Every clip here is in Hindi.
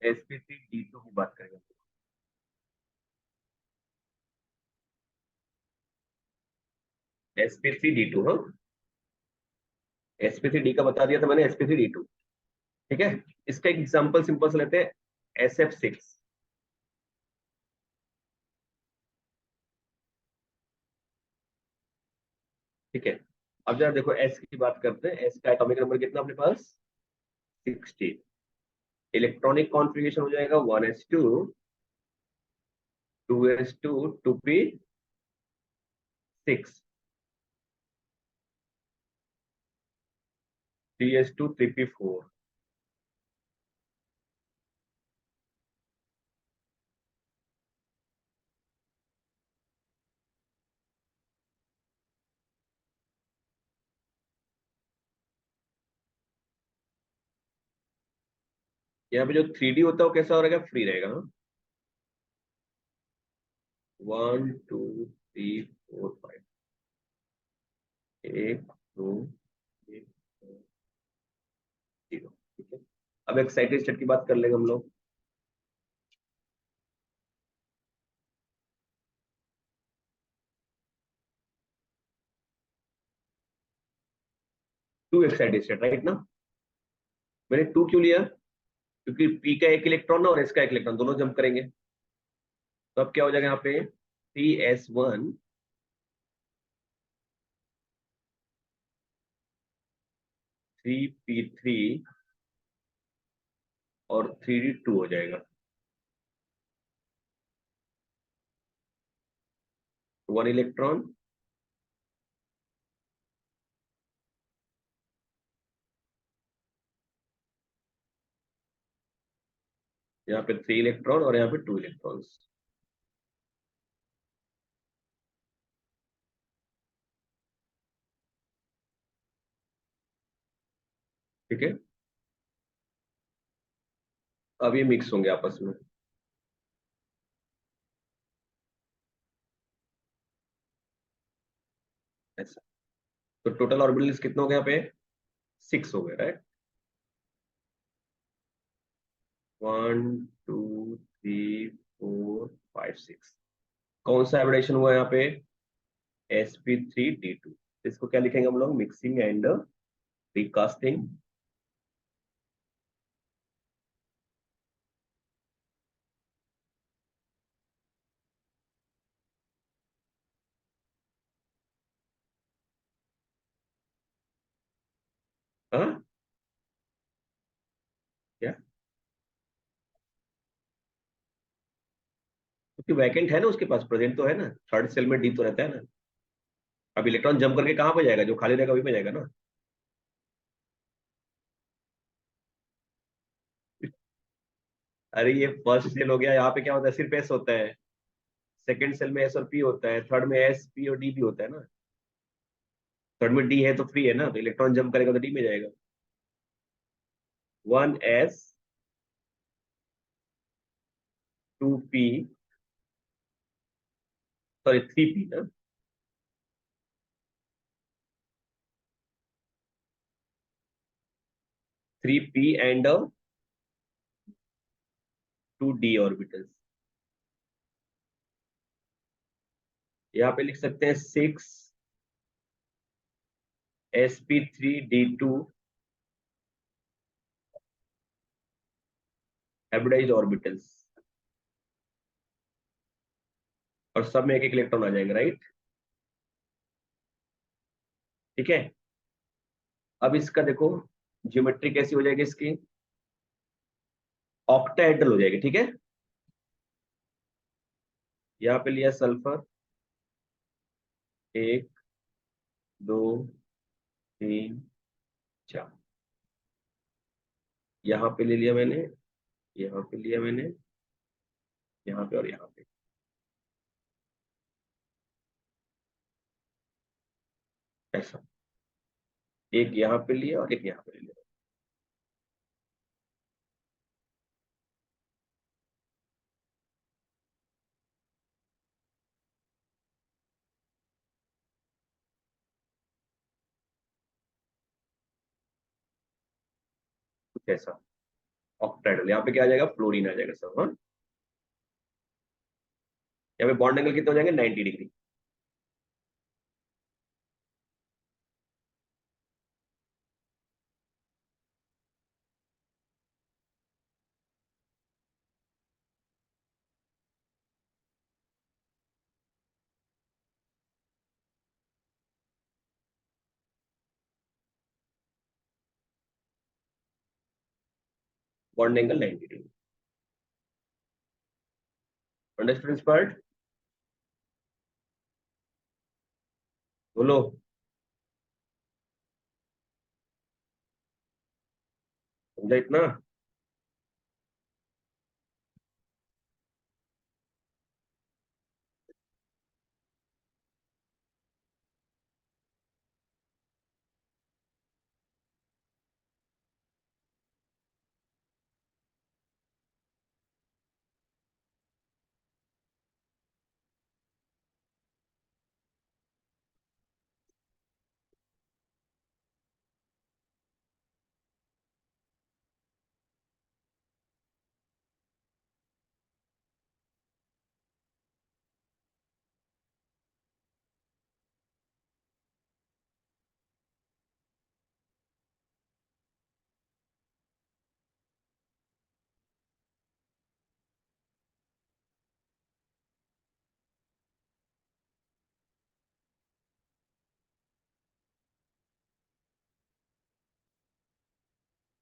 sp3d2 की बात करेंगे। sp3d2, हाँ, sp3d का बता दिया था मैंने, sp3d2। ठीक है। इसका एग्जांपल सिंपल से लेते हैं, sf6। ठीक है। अब जरा देखो एस की बात करते हैं। एस का एटॉमिक नंबर कितना अपने पास? 16। इलेक्ट्रॉनिक कॉन्फ़िगरेशन हो जाएगा 1s2, 2s2, 2p6, 3s2, 3p4। यहाँ पे जो 3D होता है वो कैसा हो रहेगा? फ्री रहेगा, हाँ। 1 2 3 4 5, 1 2 1 0। ठीक है। अब एक्साइटेड स्टेट की बात कर लेंगे हम लोग। टू एक्साइटेड स्टेट, राइट ना? मैंने टू क्यों लिया? क्योंकि पी का एक इलेक्ट्रॉन है और एस का एक इलेक्ट्रॉन, दोनों जंप करेंगे। तो अब क्या हो जाएगा यहाँ पे? 3s1, 3p3 और 3d2 हो जाएगा। 1 इलेक्ट्रॉन, यहाँ पे 3 इलेक्ट्रॉन और यहाँ पे 2 इलेक्ट्रॉन्स। ठीक है। अब ये मिक्स होंगे आपस में, ऐसा। तो टोटल ऑर्बिटल्स कितने हो गए यहाँ पे? 6 हो गए, राइट? 1 2 3 4 5 6। कौन सा हाइब्रिडेशन हुआ है यहाँ पे? sp3d2। इसको क्या लिखेंगे हम लोग? Mixing and recasting. हाँ, क्या? क्योंकि वैकेंट है ना उसके पास, प्रेजेंट तो है ना, थर्ड सेल में डी तो रहता है ना। अब इलेक्ट्रॉन जंप करके कहाँ पे जाएगा? जो खाली रहेगा वहीं पे जाएगा ना। अरे ये फर्स्ट सेल हो गया, यहाँ पे क्या होता है? सिर्फ एस होता है। सेकंड सेल में एस और पी होता है, थर्ड में एस पी और डी भी होता है ना। थर्ड में डी है तो फ्री है ना, तो इलेक्ट्रॉन जंप करेगा तो डी में जाएगा। 1s, 2p, सॉरी 3p ना, 3p एंड 2d ऑर्बिटल्स। यहाँ पे लिख सकते हैं 6 sp3d2 हाइब्रिडाइज्ड ऑर्बिटल्स। और सब में एक एक इलेक्ट्रॉन आ जाएंगे, राइट? ठीक है। अब इसका देखो ज्योमेट्री कैसी हो जाएगी इसकी? ऑक्टाहेड्रल हो जाएगी। ठीक है। यहाँ पे लिया सल्फर, 1 2 3 4। यहाँ पे ले लिया मैंने, यहाँ पे लिया मैंने, यहाँ पे और यहाँ पे। ऐसा, एक यहाँ पे लिया और एक यहाँ पे ले लिया। कुछ ऐसा। ऑक्टाइडल, यहाँ पे क्या आ जाएगा, फ्लोरीन आ जाएगा सब। हाँ, यहाँ पे बॉन्ड एंगल कितने हो जाएंगे, 90 degree. Bond angle 90 degree. Understood this part? बोलो। समझा इतना?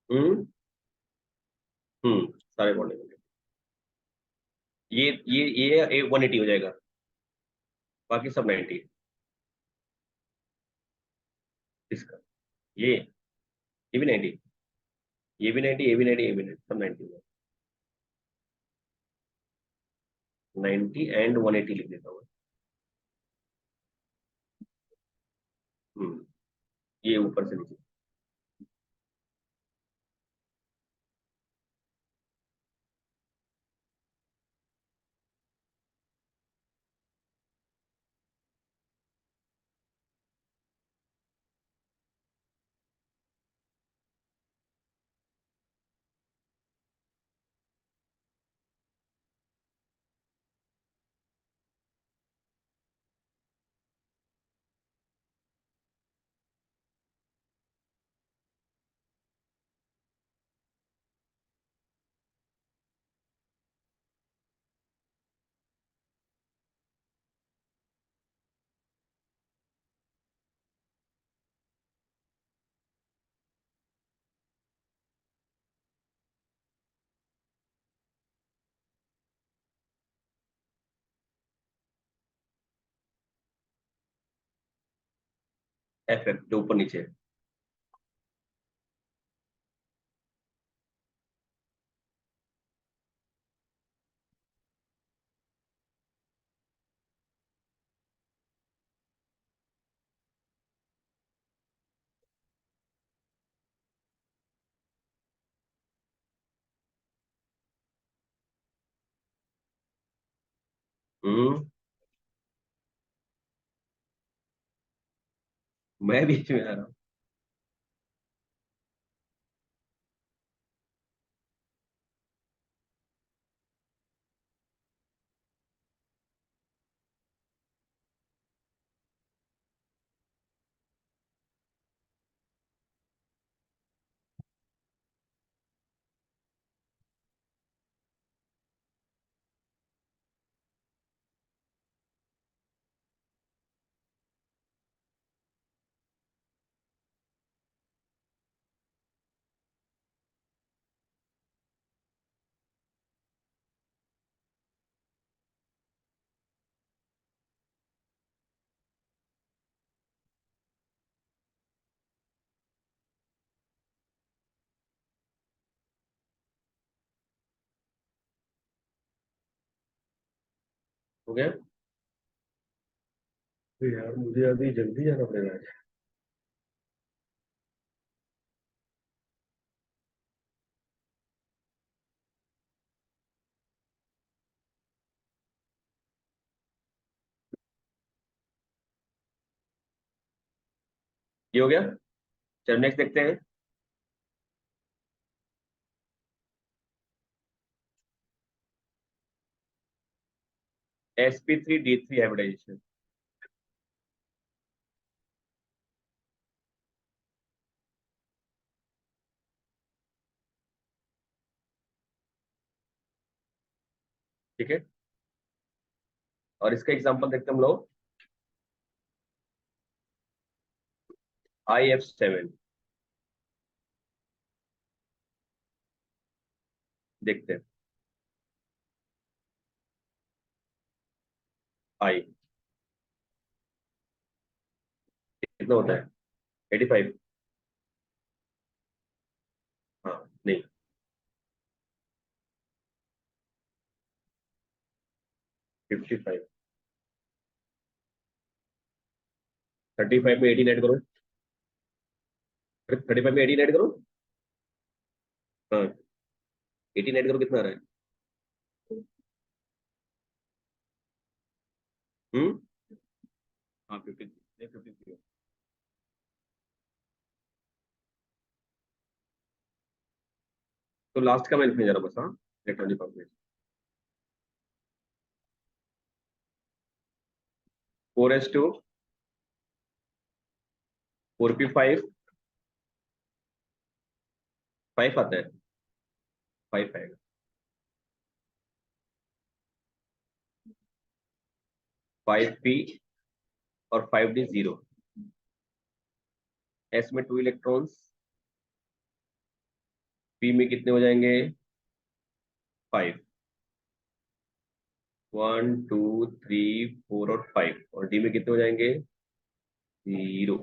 हम्म। सारे बॉन्ड एंगल। ये 180 हो जाएगा, बाकी सब 90। इसका, ये भी 90, ये भी 90, ये भी 90, ये भी 90, सब 90 होगा। 90 एंड 180 लिख देता हूँ। हम्म। ये ऊपर से नीचे। एफ एफ जो ऊपर नीचे है। हम्म। मैं बीच में आ रहा हूँ। हो गया? तो यार मुझे अभी जल्दी जाना पड़ेगा आज। ये हो गया। चल नेक्स्ट देखते हैं। sp3d3 hybridisation. ठीक है, और इसका एग्जांपल देखते हैं हम लोग। IF7 देखते हैं। आई कितना होता है? 85। हाँ नहीं, 55। 35 में 18 ऐड करो। 35 में 18 ऐड करो। हाँ, 18 ऐड करो, कितना आ रहा है? हम्म। हाँ 53, 53। तो लास्ट का मैं लिखने जा रहा हूँ बस। हाँ, इलेक्ट्रॉनिक कॉम्बिनेशन। 4s2 4p5। 5 आता है, 5 आएगा। 5p और 5d 0। s में 2 इलेक्ट्रॉन्स, p में कितने हो जाएंगे? 5। 1 2 3 4 और 5, और d में कितने हो जाएंगे? 0।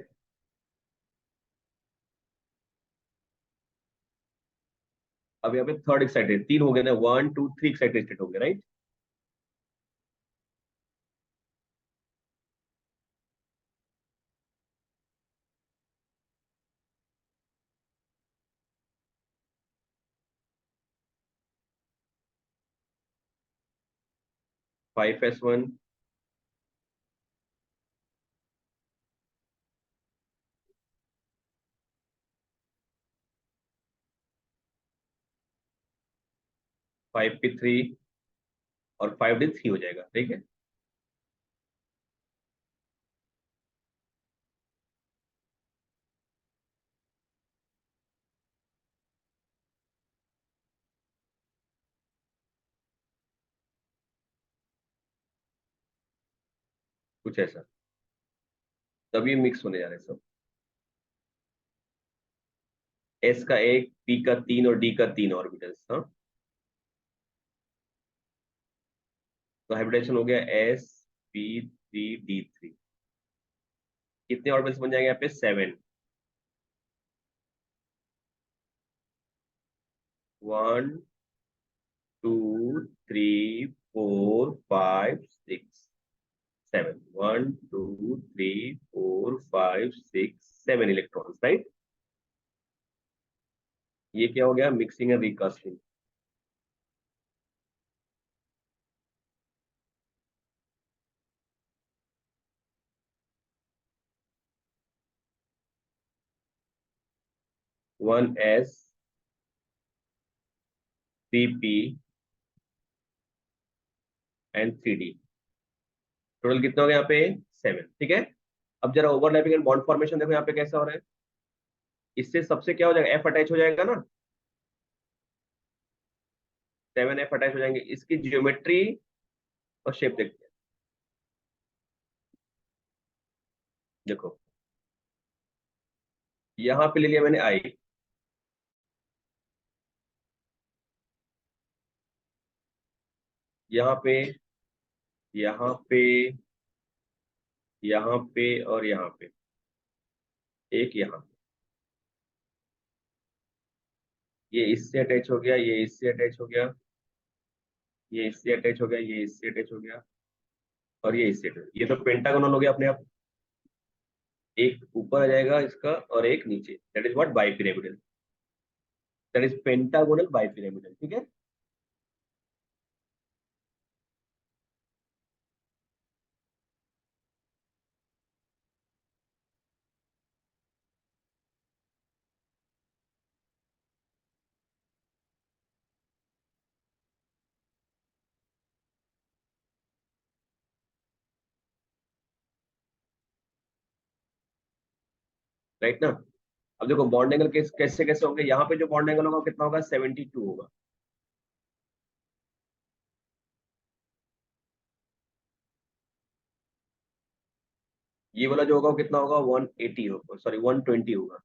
अब यहाँ पे थर्ड एक्साइटेड, 3 हो गए ना, 1 2 3 एक्साइटेड स्टेट हो गए, राइट? 5s1 5p3 और 5d 3 हो जाएगा, ठीक है। कुछ ऐसा, तभी मिक्स होने जा रहे हैं सब। s का एक, p का 3 और d का 3 ऑर्बिटल्स। हाँ, तो हाइब्रिडेशन हो गया sp3d3। कितने ऑर्बिटल्स बन जाएंगे यहाँ पे? 7। 1 2 3 4 5 6 7। 1 2 3 4 5 6 7 इलेक्ट्रॉन्स, राइट? ये क्या हो गया? Mixing and recasting. 1s 3p and 3d। Total कितना हो गया यहाँ पे? 7, ठीक है। अब जरा ओवरलैपिंग एंड बॉन्ड फॉर्मेशन देखो यहाँ पे कैसा हो रहा है। इससे सबसे क्या हो जाएगा? एफ अटैच हो जाएगा ना। 7f अटैच हो जाएंगे। इसकी ज्योमेट्री और शेप देखते हैं। देखो, यहाँ पे ले लिया मैंने आई, यहाँ पे, यहाँ पे, यहाँ पे और यहाँ पे, एक यहाँ। ये इससे अटैच हो गया, ये इससे अटैच हो गया, ये इससे अटैच हो गया, ये इससे अटैच हो गया, और ये इससे अटैच। ये तो पेंटागोनल हो गया अपने आप। एक ऊपर आ जाएगा इसका और एक नीचे, that is what? Bipyramidal. That is pentagonal bipyramidal, ठीक है। राइट ना। अब देखो बॉन्ड एंगल कैसे कैसे होंगे, यहाँ पे जो बॉन्ड एंगल होगा कितना होगा, 72 होगा। ये वाला जो होगा वो कितना होगा, 180 होगा, सॉरी 120 होगा।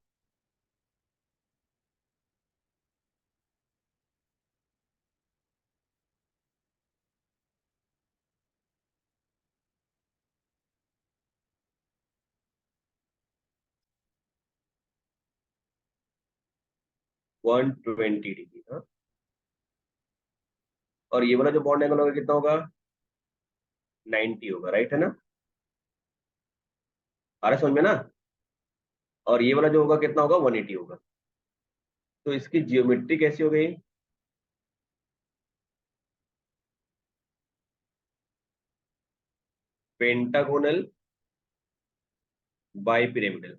वन ट्वेंटी डिग्री, हाँ। और ये वाला जो बॉन्ड एंगल होगा कितना होगा, 90 होगा, राइट है ना। आ रहा है समझ में ना। और ये वाला जो होगा कितना होगा, 180 होगा। तो इसकी जियोमेट्री कैसी हो गई, पेंटागोनल बाई पिरामिडल।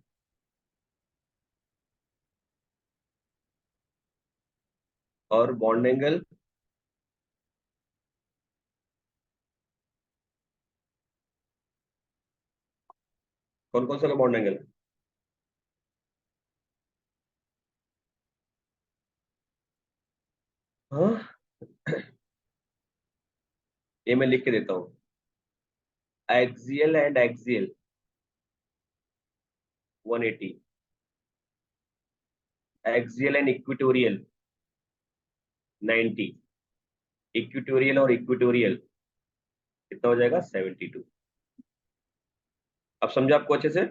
और बॉन्ड एंगल, कौन कौन सा बॉन्ड एंगल। हाँ, ये मैं लिख के देता हूँ। Axial and axial 180, axial and equatorial 90, equatorial और इक्विटोरियल कितना हो जाएगा, 72। अब समझो आपको अच्छे से।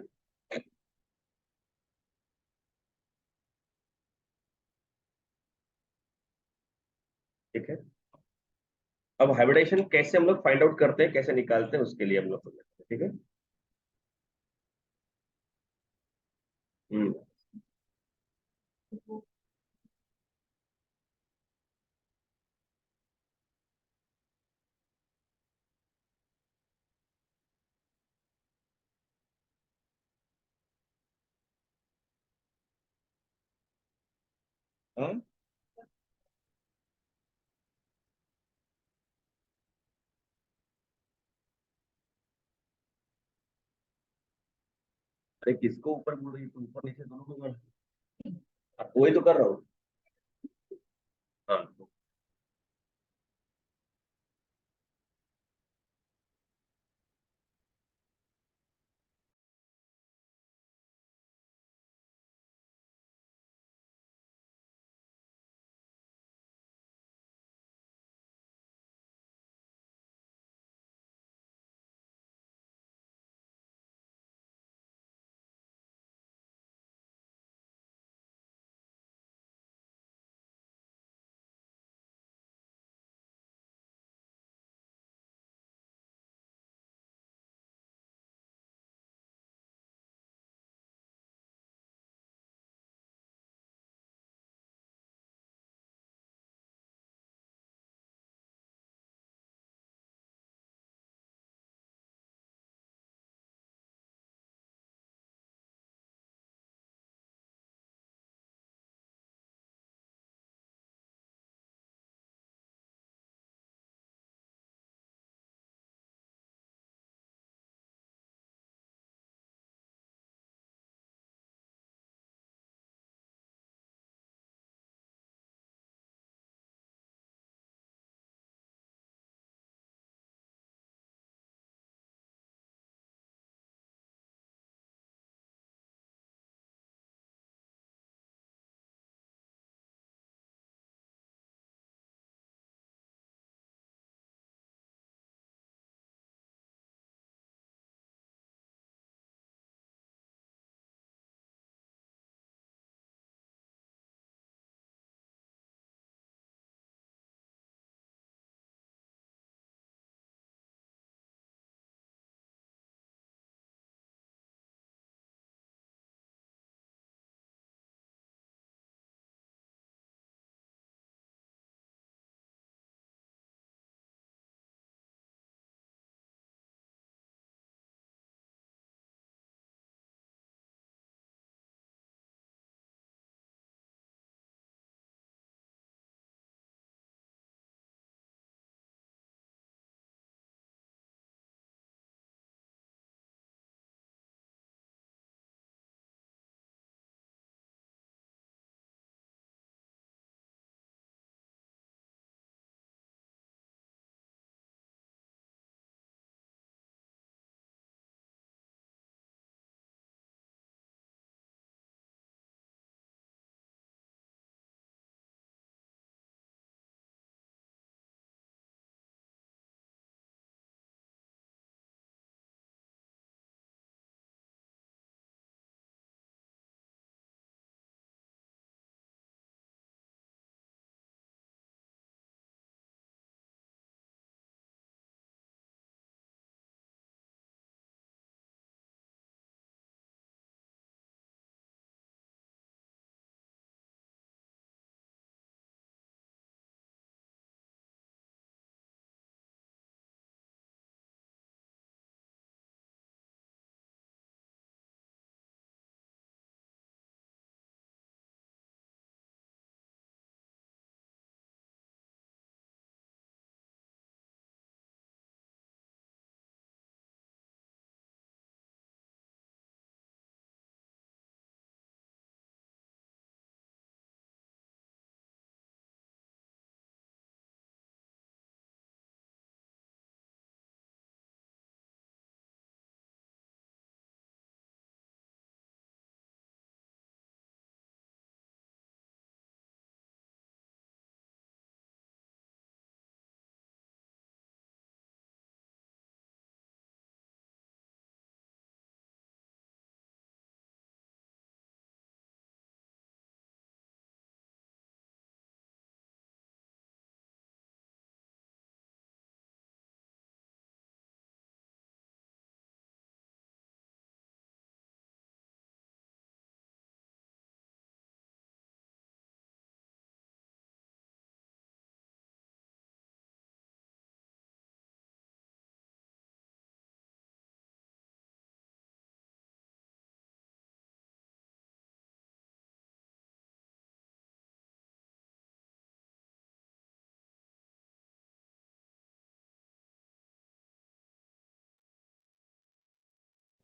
ठीक है। अब हाइब्रिडाइजेशन कैसे हम लोग फाइंड आउट करते हैं, कैसे निकालते हैं, उसके लिए हम लोग समझते हैं, ठीक है। हम्म। हाँ, अरे किसको ऊपर बोल रही है, तुम ऊपर नीचे दोनों को वही तो कर रहा हूँ। हाँ।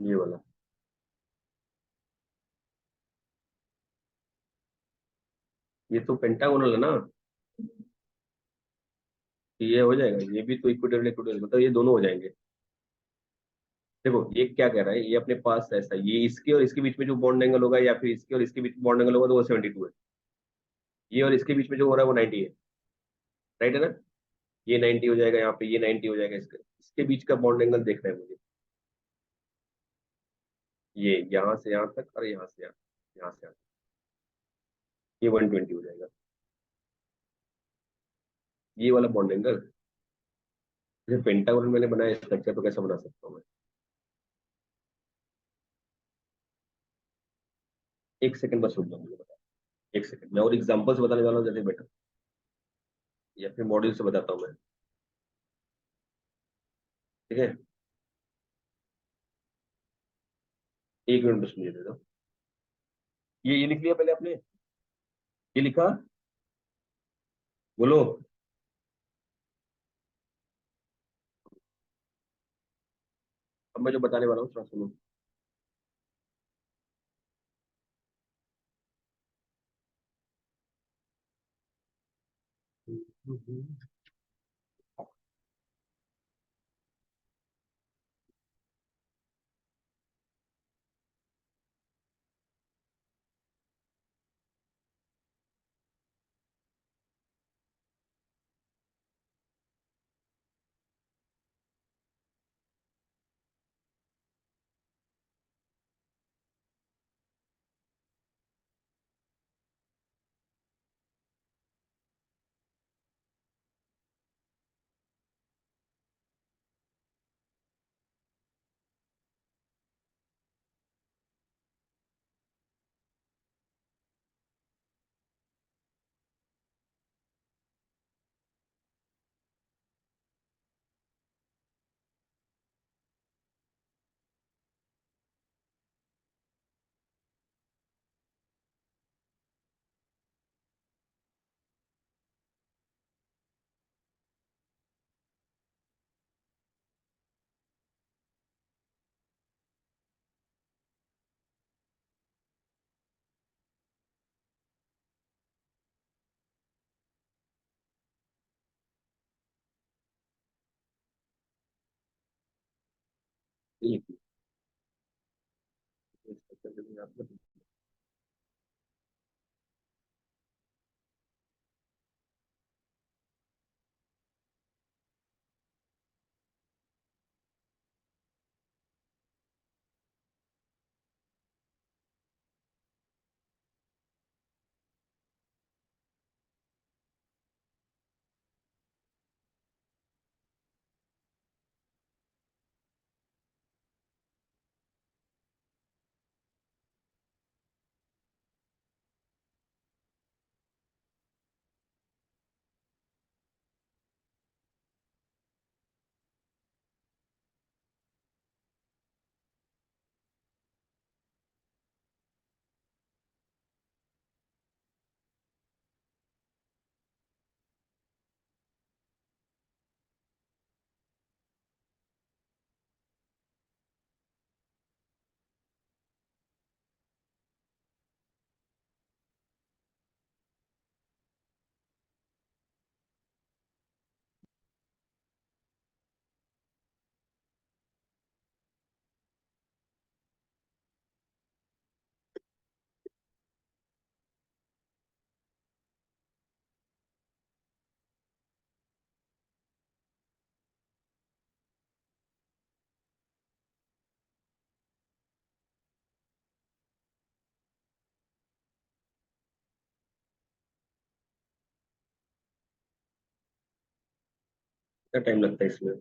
ये वाला। ये तो पेंटागोनल है ना। ये हो जाएगा, ये भी तो इक्विटोरियल इक्विटोरियल मतलब ये दोनों हो जाएंगे। देखो ये क्या कह रहा है, ये अपने पास ऐसा, ये इसके और इसके बीच में जो बॉन्ड एंगल होगा, या फिर इसके और इसके बीच में बॉन्ड एंगल होगा, तो वो 72 है। ये और इसके बीच में जो हो रहा है वो 90 है। राइट है ना। ये 90 हो जाएगा, यहाँ पे ये 90 हो जाएगा, इसके इसके बीच का बॉन्ड एंगल देखना है मुझे। ये यहाँ से यहाँ तक और यहाँ से यहाँ, यहाँ से यहाँ तक। ये 120 हो जाएगा, ये वाला बॉन्ड एंगल। जैसे पेंटागन मैंने बनाया स्ट्रक्चर, तो कैसा बना सकता हूँ मैं? एक सेकंड बस रुक जाओ, मुझे बता। एक सेकंड, मैं और एग्जांपल्स बताने वाला हूँ, जैसे बेटर, या फिर मॉड्यूल से बताता हूँ मैं। ठीक है, एक मिनट बस मुझे दे दो। ये लिख लिया पहले आपने? ये लिखा? बोलो। अब मैं जो बताने वाला हूँ थोड़ा सुनो। कितना टाइम लगता है इसमें?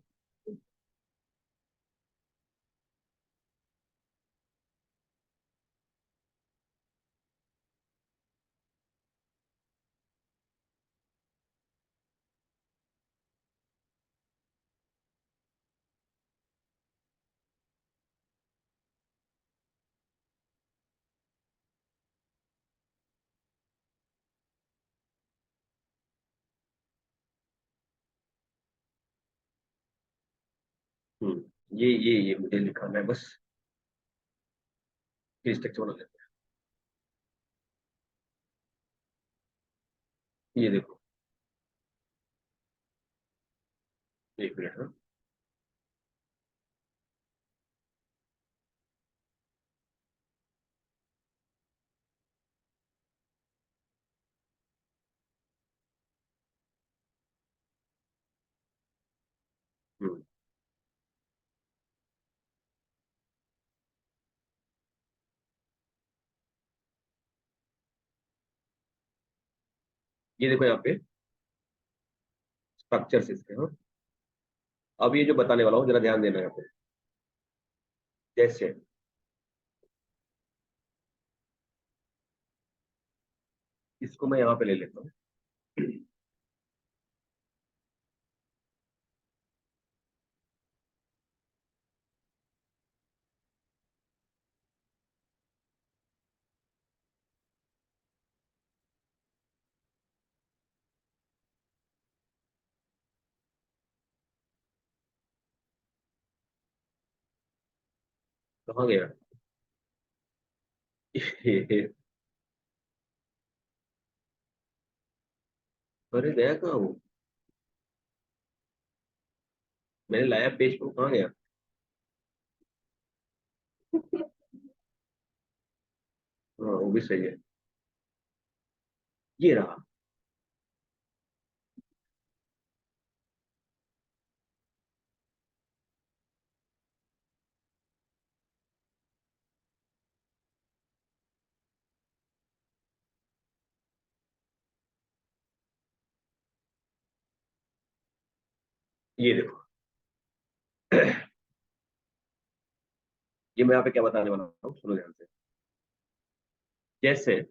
ये मुझे लिखाना है बस। फिर स्ट्रक्चर बना लेते हैं। ये देखो, एक मिनट। हाँ, हम्म, ये देखो यहाँ पे स्ट्रक्चर्स इसके। हाँ, अब ये जो बताने वाला हूँ जरा ध्यान देना यहाँ पे। जैसे इसको मैं यहाँ पे ले लेता हूँ। कहाँ गया? अरे गया कहाँ हूँ? मैंने लाया पेज को, कहाँ गया? हाँ, वो भी सही है। ये रहा। ये देखो। ये मैं यहाँ पे क्या बताने वाला हूँ, सुनो ध्यान से। जैसे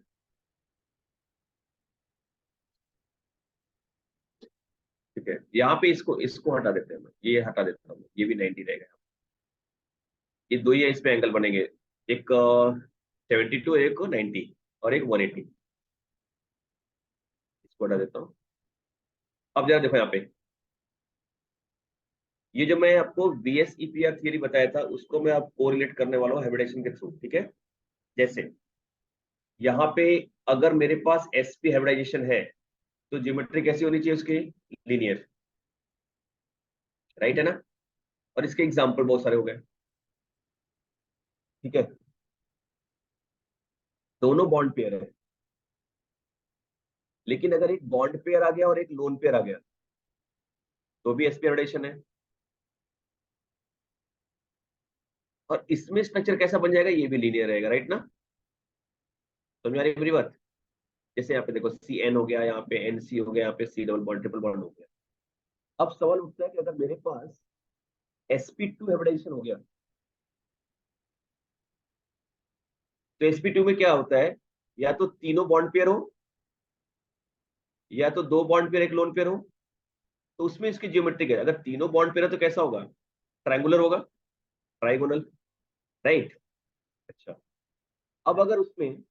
ठीक है, यहाँ पे इसको इसको हटा देते हैं, मैं ये हटा देता हूँ, ये भी 90 रहेगा। ये दो ही है, इस पे एंगल बनेंगे। एक 72, एक 90, और एक 180। इसको हटा देता हूँ। अब जरा देखो यहाँ पे, ये जो मैं आपको VSEPR थियरी बताया था, उसको मैं आप कोरिलेट करने वाला हूँ हाइब्रिडेशन के थ्रू। ठीक है, जैसे यहाँ पे अगर मेरे पास SP हाइब्रिडाइजेशन है, तो ज्योमेट्री कैसी होनी चाहिए उसकी? लीनियर। राइट है ना? और इसके एग्जाम्पल बहुत सारे हो गए। ठीक है, दोनों बॉन्ड पेयर है, लेकिन अगर एक बॉन्ड पेयर आ गया और एक लोन पेयर आ गया, तो भी SP हाइब्रिडाइजेशन है। और इसमें स्ट्रक्चर कैसा बन जाएगा? ये भी लीनियर रहेगा। राइट ना? समझ आ रही है मेरी बात? जैसे यहाँ पे देखो, CN हो गया, यहाँ पे NC हो गया, यहाँ पे C double bond triple bond हो गया। अब सवाल उठता है कि अगर मेरे पास SP2 हाइब्रिडाइजेशन हो गया, तो SP2 में क्या होता है? या तो तीनों बॉन्ड पेयर हो, या तो दो बॉन्ड पेयर एक लोन पेयर हो। तो उसमें इसकी ज्योमेट्रिक है, अगर तीनों बॉन्ड पेयर है तो कैसा होगा? ट्रायंगुलर होगा, ट्राइगोनल। राइट? अच्छा, अब अगर उसमें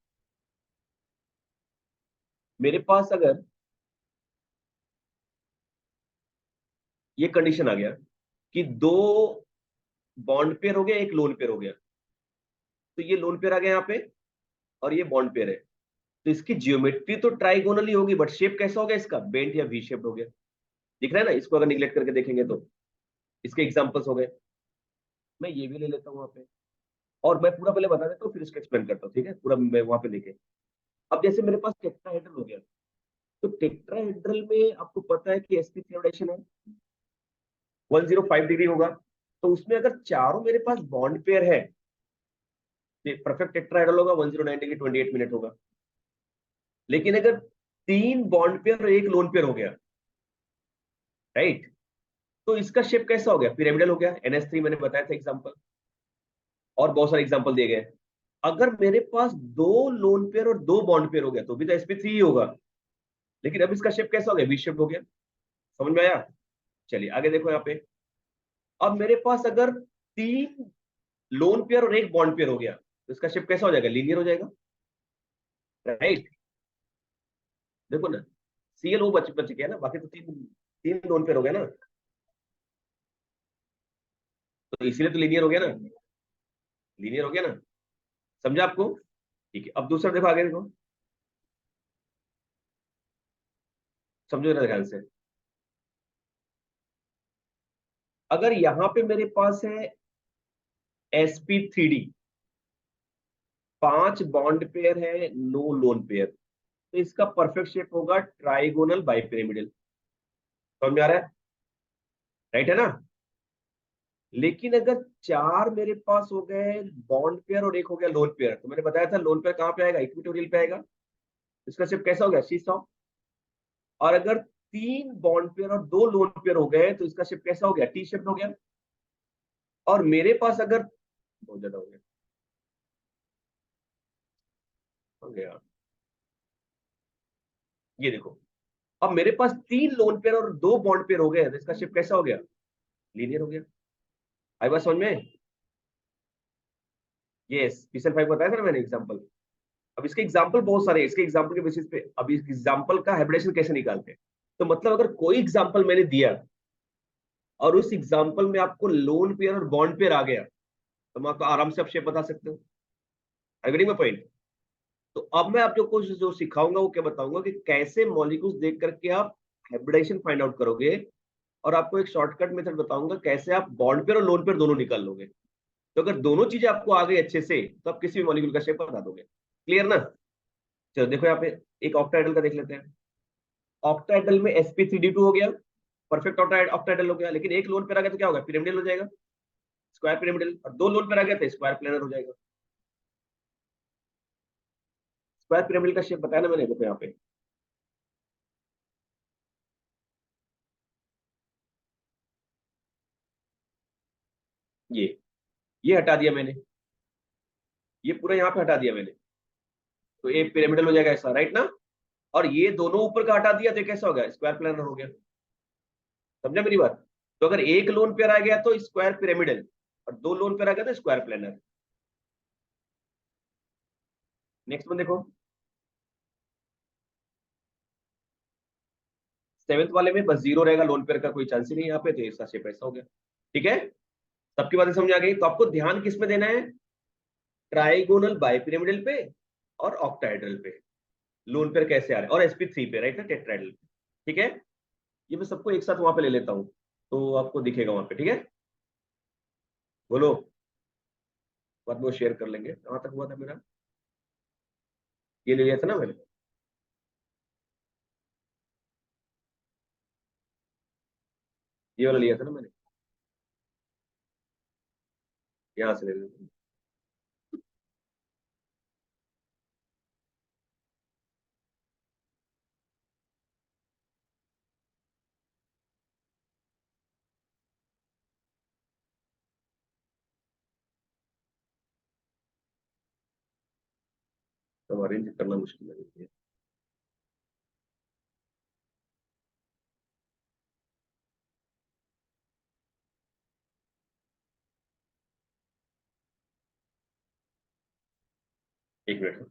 मेरे पास अगर ये कंडीशन आ गया कि दो बॉन्ड पेयर हो गया, एक लोन पेयर हो गया, तो ये लोन पेयर आ गया यहाँ पे, और ये बॉन्ड पेयर है, तो इसकी ज्योमेट्री तो ट्राइगोनल ही होगी, बट शेप कैसा हो गया इसका? बेंट या वी शेप हो गया। दिख रहा है ना? इसको अगर निगलेक्ट करके देखेंगे तो इसके एग्जांपल्स हो गए। मैं ये भी ले लेता हूँ वहां पे, और मैं पूरा पहले बता देता हूँ, फिर इसको एक्सप्लेन करता हूँ। ठीक है, पूरा मैं वहां पे लेके। अब जैसे मेरे पास टेट्राहेड्रल हो गया, तो टेट्राहेड्रल में आपको पता है कि SP थ्योरेशन है, 105 डिग्री होगा। तो उसमें अगर चारों मेरे पास बॉन्ड पेयर है, परफेक्ट टेट्राहेड्रल होगा, 109 डिग्री 28 मिनट होगा। लेकिन अगर तीन बॉन्ड पेयर और एक लोन पेयर हो गया, राइट, तो इसका शेप कैसा हो गया? पिरामिडल हो गया। NS3 मैंने बताया था एग्जांपल, और बहुत सारे एग्जांपल दिए गए। अगर मेरे पास दो लोन पेयर और दो बॉन्ड पेयर हो गया, तो भी तो SP3 ही होगा, लेकिन अब इसका शेप कैसा हो गया? वी शेप हो गया। समझ में आया? चलिए आगे देखो यहाँ पे। अब मेरे पास अगर तीन लोन पेयर और एक बॉन्ड पेयर हो गया, तो इसका शेप कैसा हो जाएगा? लीनियर हो जाएगा। राइट? देखो ना, CL वो बच बच गया ना, बाकी तो तीन तीन लोन पेयर हो गया ना, तो इसीलिए तो लीनियर हो गया ना। लीनियर हो गया ना। समझा आपको? ठीक है, अब दूसरा देखो, आगे देखो, समझो जरा ध्यान से। अगर यहां पे मेरे पास है sp3d, 5 बॉन्ड पेयर है, नो लोन पेयर, तो इसका परफेक्ट शेप होगा ट्राइगोनल बाइपिरामिडल। समझ में आ रहा है? राइट है ना? लेकिन अगर 4 मेरे पास हो गए बॉन्ड पेयर और एक हो गया लोन पेयर, तो मैंने बताया था लोन पेयर कहां पे आएगा, इक्विटोरियल पे आएगा। इसका शेप कैसा हो गया, सी सॉ। और अगर 3 बॉन्ड पेयर और 2 लोन पेयर हो गए तो इसका शेप कैसा हो गया, टी शेप हो गया। और मेरे पास अगर, बहुत ज्यादा हो गया, ये देखो, अब मेरे पास 3 लोन पेयर और 2 बॉन्ड पेयर हो गए तो इसका शेप कैसा हो गया, लीनियर हो गया। आई बात समझ में? यस, पीएसएल 5 बताया था ना मैंने एग्जांपल। अब इसके एग्जांपल बहुत सारे हैं, इसके एग्जांपल के बेसिस पे अब इस एग्जांपल का हाइब्रिडेशन कैसे निकालते हैं। तो मतलब अगर कोई एग्जांपल मैंने दिया और उस एग्जांपल में आपको लोन पेयर और बॉन्ड पेयर आ गया, तो मैं आपको आराम से आप शेप बता सकते हो। एग्री में पॉइंट? तो अब मैं आपको कुछ जो सिखाऊंगा वो क्या बताऊंगा कि कैसे मॉलिक्यूल्स देख करके आप हाइब्रिडेशन फाइंड आउट करोगे, और आपको एक शॉर्टकट मेथड बताऊंगा कैसे आप बॉन्ड पेयर और लोन पेयर दोनों निकाल लोगे। तो अगर दोनों चीजें आपको आ गई अच्छे से, तो आप किसी भी मॉलिक्यूल का शेप बता दोगे। क्लियर ना? चलो देखो यहाँ पे एक ऑक्टाहेड्रल का देख लेते हैं। ऑक्टाहेड्रल में sp3d2 हो गया, परफेक्ट ऑक्टाहेड्रल हो गया, लेकिन एक लोन पेयर आ गया तो क्या होगा, पिरामिडल हो जाएगा, स्क्वायर पिरामिडल। और 2 लोन पेयर आ गया तो स्क्वायर प्लेनर हो जाएगा। स्क्वायर पिरामिडल का शेप बताया ना मैंने, देखो यहाँ पे, ये ये हटा दिया मैंने, ये पूरा यहाँ पे हटा दिया मैंने, तो ये पिरामिडल हो जाएगा ऐसा, राइट ना? और ये दोनों ऊपर का हटा दिया तो कैसा हो गया, स्क्वायर प्लेनर हो गया। समझा मेरी बात? तो अगर एक लोन पेयर आ गया तो स्क्वायर पिरामिडल, और 2 लोन पेयर आ गया तो स्क्वायर प्लेनर। नेक्स्ट वन देखो, 7th वाले में बस जीरो रहेगा, लोन पेयर का कोई चांस ही नहीं यहाँ पे, तो इसका शेप ऐसा हो गया। ठीक है, सबकी बातें समझ आ गई? तो आपको ध्यान किस में देना है, ट्राइगोनल बाइपिरामिडल पे और ऑक्टाहेड्रल पे, लोन पेयर कैसे आ रहे हैं, और sp3 पे, राइट ना, टेट्राहेड्रल पे। ठीक है, ये मैं सबको एक साथ वहां पे ले लेता हूँ, तो आपको दिखेगा वहां पे। ठीक है, बोलो, बाद में वो शेयर कर लेंगे। कहाँ तक हुआ था मेरा, ये ले लिया था ना मैंने, ये वाला लिया था ना मैंने, यहाँ से ले लिया। तो अरेंज करना मुश्किल है। एक मिनट।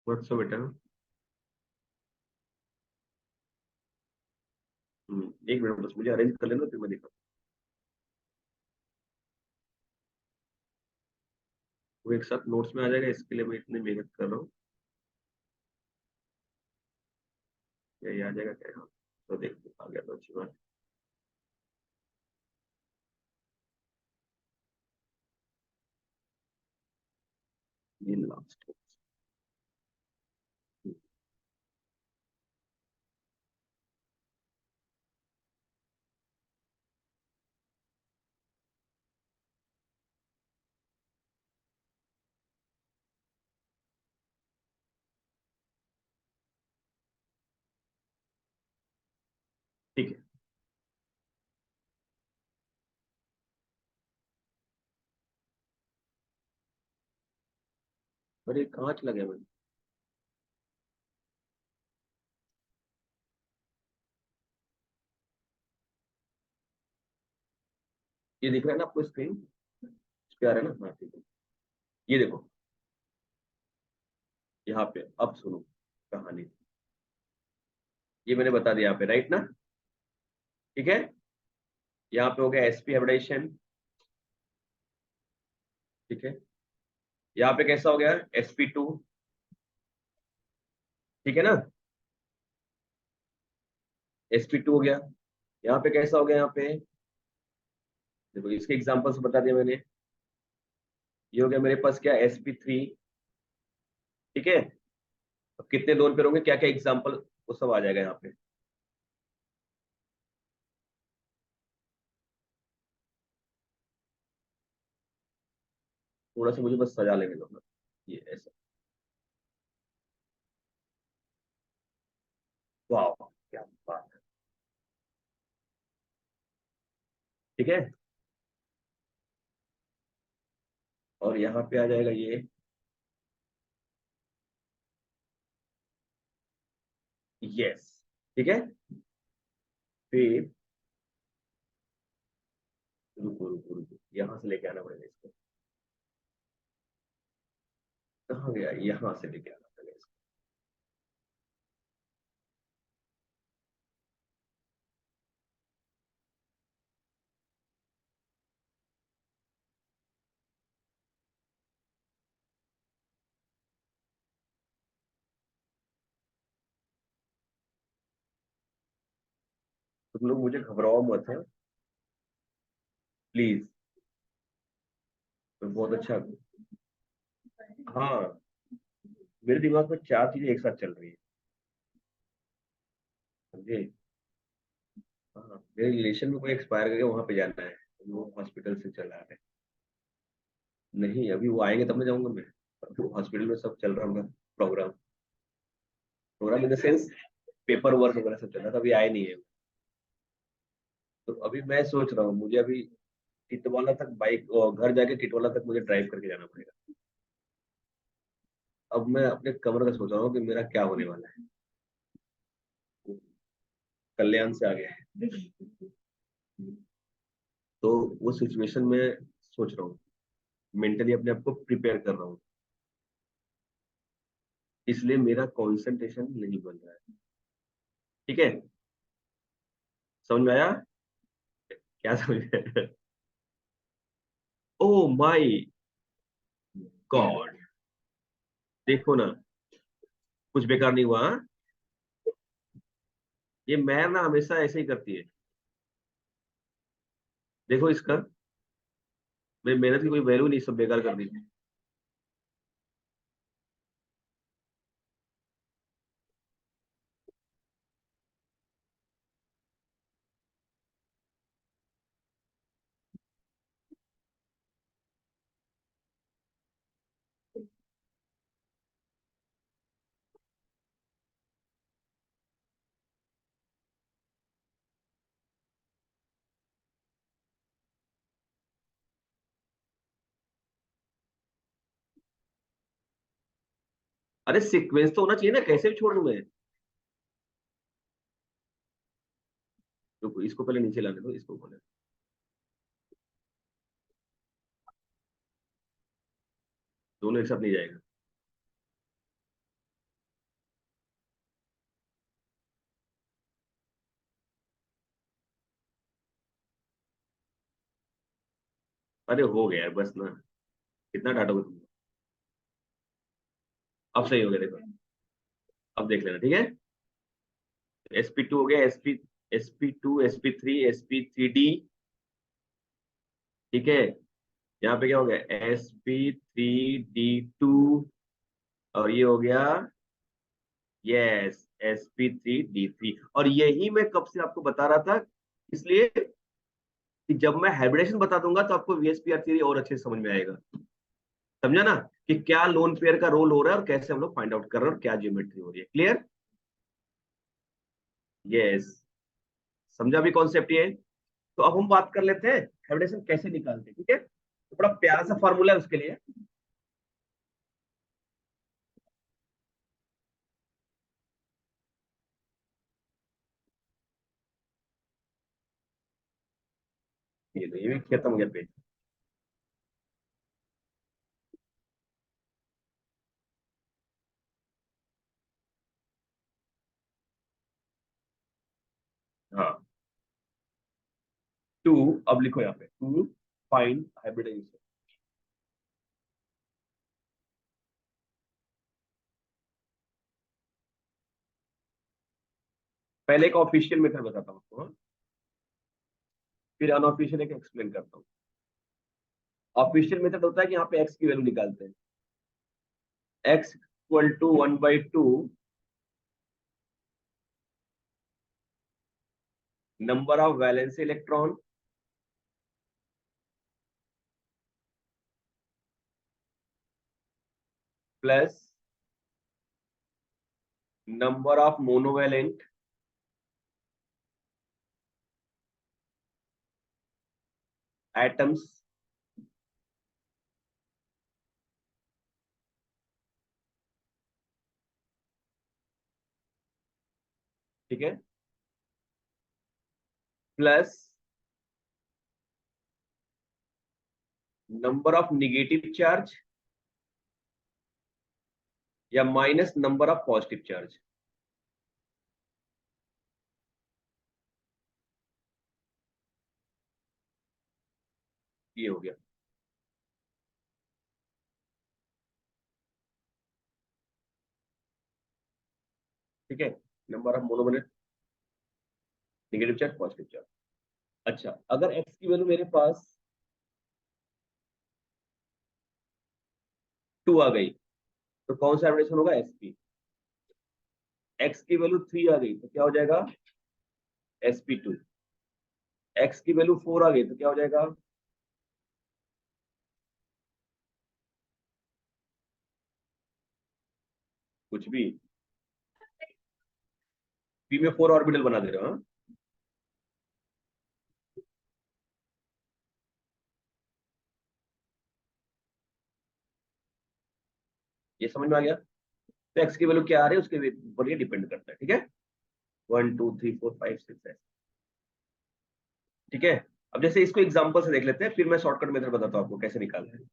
व्हाट्सअप बेटा। एक मिनट बस मुझे अरेंज कर लेना फिर मैं देखा। वो एक साथ नोट्स में आ जाएगा, इसके लिए मैं इतनी मेहनत कर रहा हूँ। ये आ जाएगा क्या? हाँ, तो देखते आ गया तो अच्छी बात। ये लास्ट। ठीक है। अरे कहाँ चला गया मैं? ये दिख रहा है ना आपको स्क्रीन? इस पे आ रहा है ना? हाँ ठीक है। ये देखो, यहाँ पे अब सुनो कहानी। ये मैंने बता दिया यहाँ पे, राइट ना? ठीक है। यहाँ पे हो गया एसपी हाइब्रिडाइजेशन। ठीक है। यहाँ पे कैसा हो गया? sp2। ठीक है ना? sp2 हो गया। यहाँ पे कैसा हो गया? यहाँ पे देखो, इसके एग्जांपल्स बता दिया मैंने। ये हो गया मेरे पास क्या? sp3। ठीक है। अब कितने लोन पे होंगे, क्या क्या एग्जांपल, वो सब आ जाएगा यहाँ पे। थोड़ा सा मुझे बस सजा लेने दो ना। ये ऐसा। वाह, क्या बात है। ठीक है। और यहाँ पे आ जाएगा ये। यस। ठीक है। फिर रुको रुको रुको, यहाँ से लेके आना पड़ेगा इसको। कहाँ गया? यहाँ से लेके आना पड़ेगा इसको। तुम लोग मुझे घबराओ मत है, प्लीज। तो बहुत अच्छा। हाँ, मेरे दिमाग में चार चीजें एक साथ चल रही है। समझे? हाँ, मेरे रिलेशन में कोई एक्सपायर करके वहां पे जाना है। वो हॉस्पिटल से चला है। नहीं, अभी वो आएंगे तब मैं जाऊंगा मैं। अभी हॉस्पिटल में सब चल रहा होगा। Programme. Programme in the sense, paper work वगैरह सब चल रहा था, अभी आए नहीं है। तो अभी मैं सोच रहा हूँ, मुझे अभी टिटवाला तक बाइक, घर जाके टिटवाला तक मुझे ड्राइव करके जाना पड़ेगा। अब मैं अपने कमर का सोच रहा हूँ कि मेरा क्या होने वाला है। कल्याण से आ गया है। तो वो सिचुएशन में सोच रहा हूँ, मेंटली अपने आप को प्रिपेयर कर रहा हूँ। इसलिए मेरा कंसंट्रेशन नहीं बन रहा है। ठीक है। समझ में आया? क्या समझ में? Oh my God. देखो ना, कुछ बेकार नहीं हुआ हाँ? ये मैं ना हमेशा ऐसे ही करती है। देखो इसका, मेरी मेहनत की कोई वैल्यू नहीं, सब बेकार कर दी। अरे सीक्वेंस तो होना चाहिए ना, कैसे भी छोड़ दूं मैं। रुको, इसको पहले नीचे लाने दो, इसको बोले। दोनों एक साथ नहीं जाएगा। अरे हो गया यार, बस ना, कितना डांटोगे तुम। अब सही हो गया, देखो। अब देख लेना, ठीक है। sp2 हो गया, sp2 sp3 sp3d। ठीक है। यहाँ पे क्या हो गया, sp3d2। और ये हो गया, यस, sp3d3। और यही मैं कब से आपको बता रहा था, इसलिए कि जब मैं हाइब्रिडेशन बता दूंगा तो आपको वीएसपीआर थ्योरी और अच्छे से समझ में आएगा। समझा ना, कि क्या लोन पेयर का रोल हो रहा है और कैसे हम लोग फाइंड आउट कर रहे हैं और क्या ज्योमेट्री हो रही है। क्लियर? यस। समझा भी कॉन्सेप्ट ये। तो अब हम बात कर लेते हैं हाइब्रिडेशन कैसे निकालते हैं, ठीक है। तो बड़ा प्यारा सा फॉर्मूला है उसके लिए। ये भी खत्म हो गया पेज। हाँ, टू, अब लिखो यहाँ पे, टू फाइंड हाइब्रिडाइजेशन। पहले एक ऑफिशियल मेथड बताता हूँ आपको, हाँ? फिर अनऑफिशियल एक एक्सप्लेन करता हूँ। ऑफिशियल मेथड होता है कि यहाँ पे एक्स की वैल्यू निकालते हैं। X equal to 1/2 number of valency electron plus number of monovalent atoms ठीक है, plus number of negative charge या minus number of positive charge. ये हो गया, ठीक है। Number of monovalent, negative charge, positive charge. अच्छा, अगर एक्स की वैल्यू मेरे पास 2 आ गई तो कौन सा हाइब्रिडेशन होगा, sp। एक्स की वैल्यू 3 आ गई तो क्या हो जाएगा, sp2। एक्स की वैल्यू 4 आ गई तो क्या हो जाएगा, कुछ भी। p में 4 ऑर्बिटल बना दे रहा हूं, हाँ? ये समझ में आ गया। तो एक्स की वैल्यू क्या आ रही है उसके ऊपर ये डिपेंड करता है, ठीक है। 1 2 3 4 5 6 ठीक है। अब जैसे इसको एग्जांपल से देख लेते हैं, फिर मैं शॉर्टकट मेथड बताता हूँ आपको कैसे निकालना है।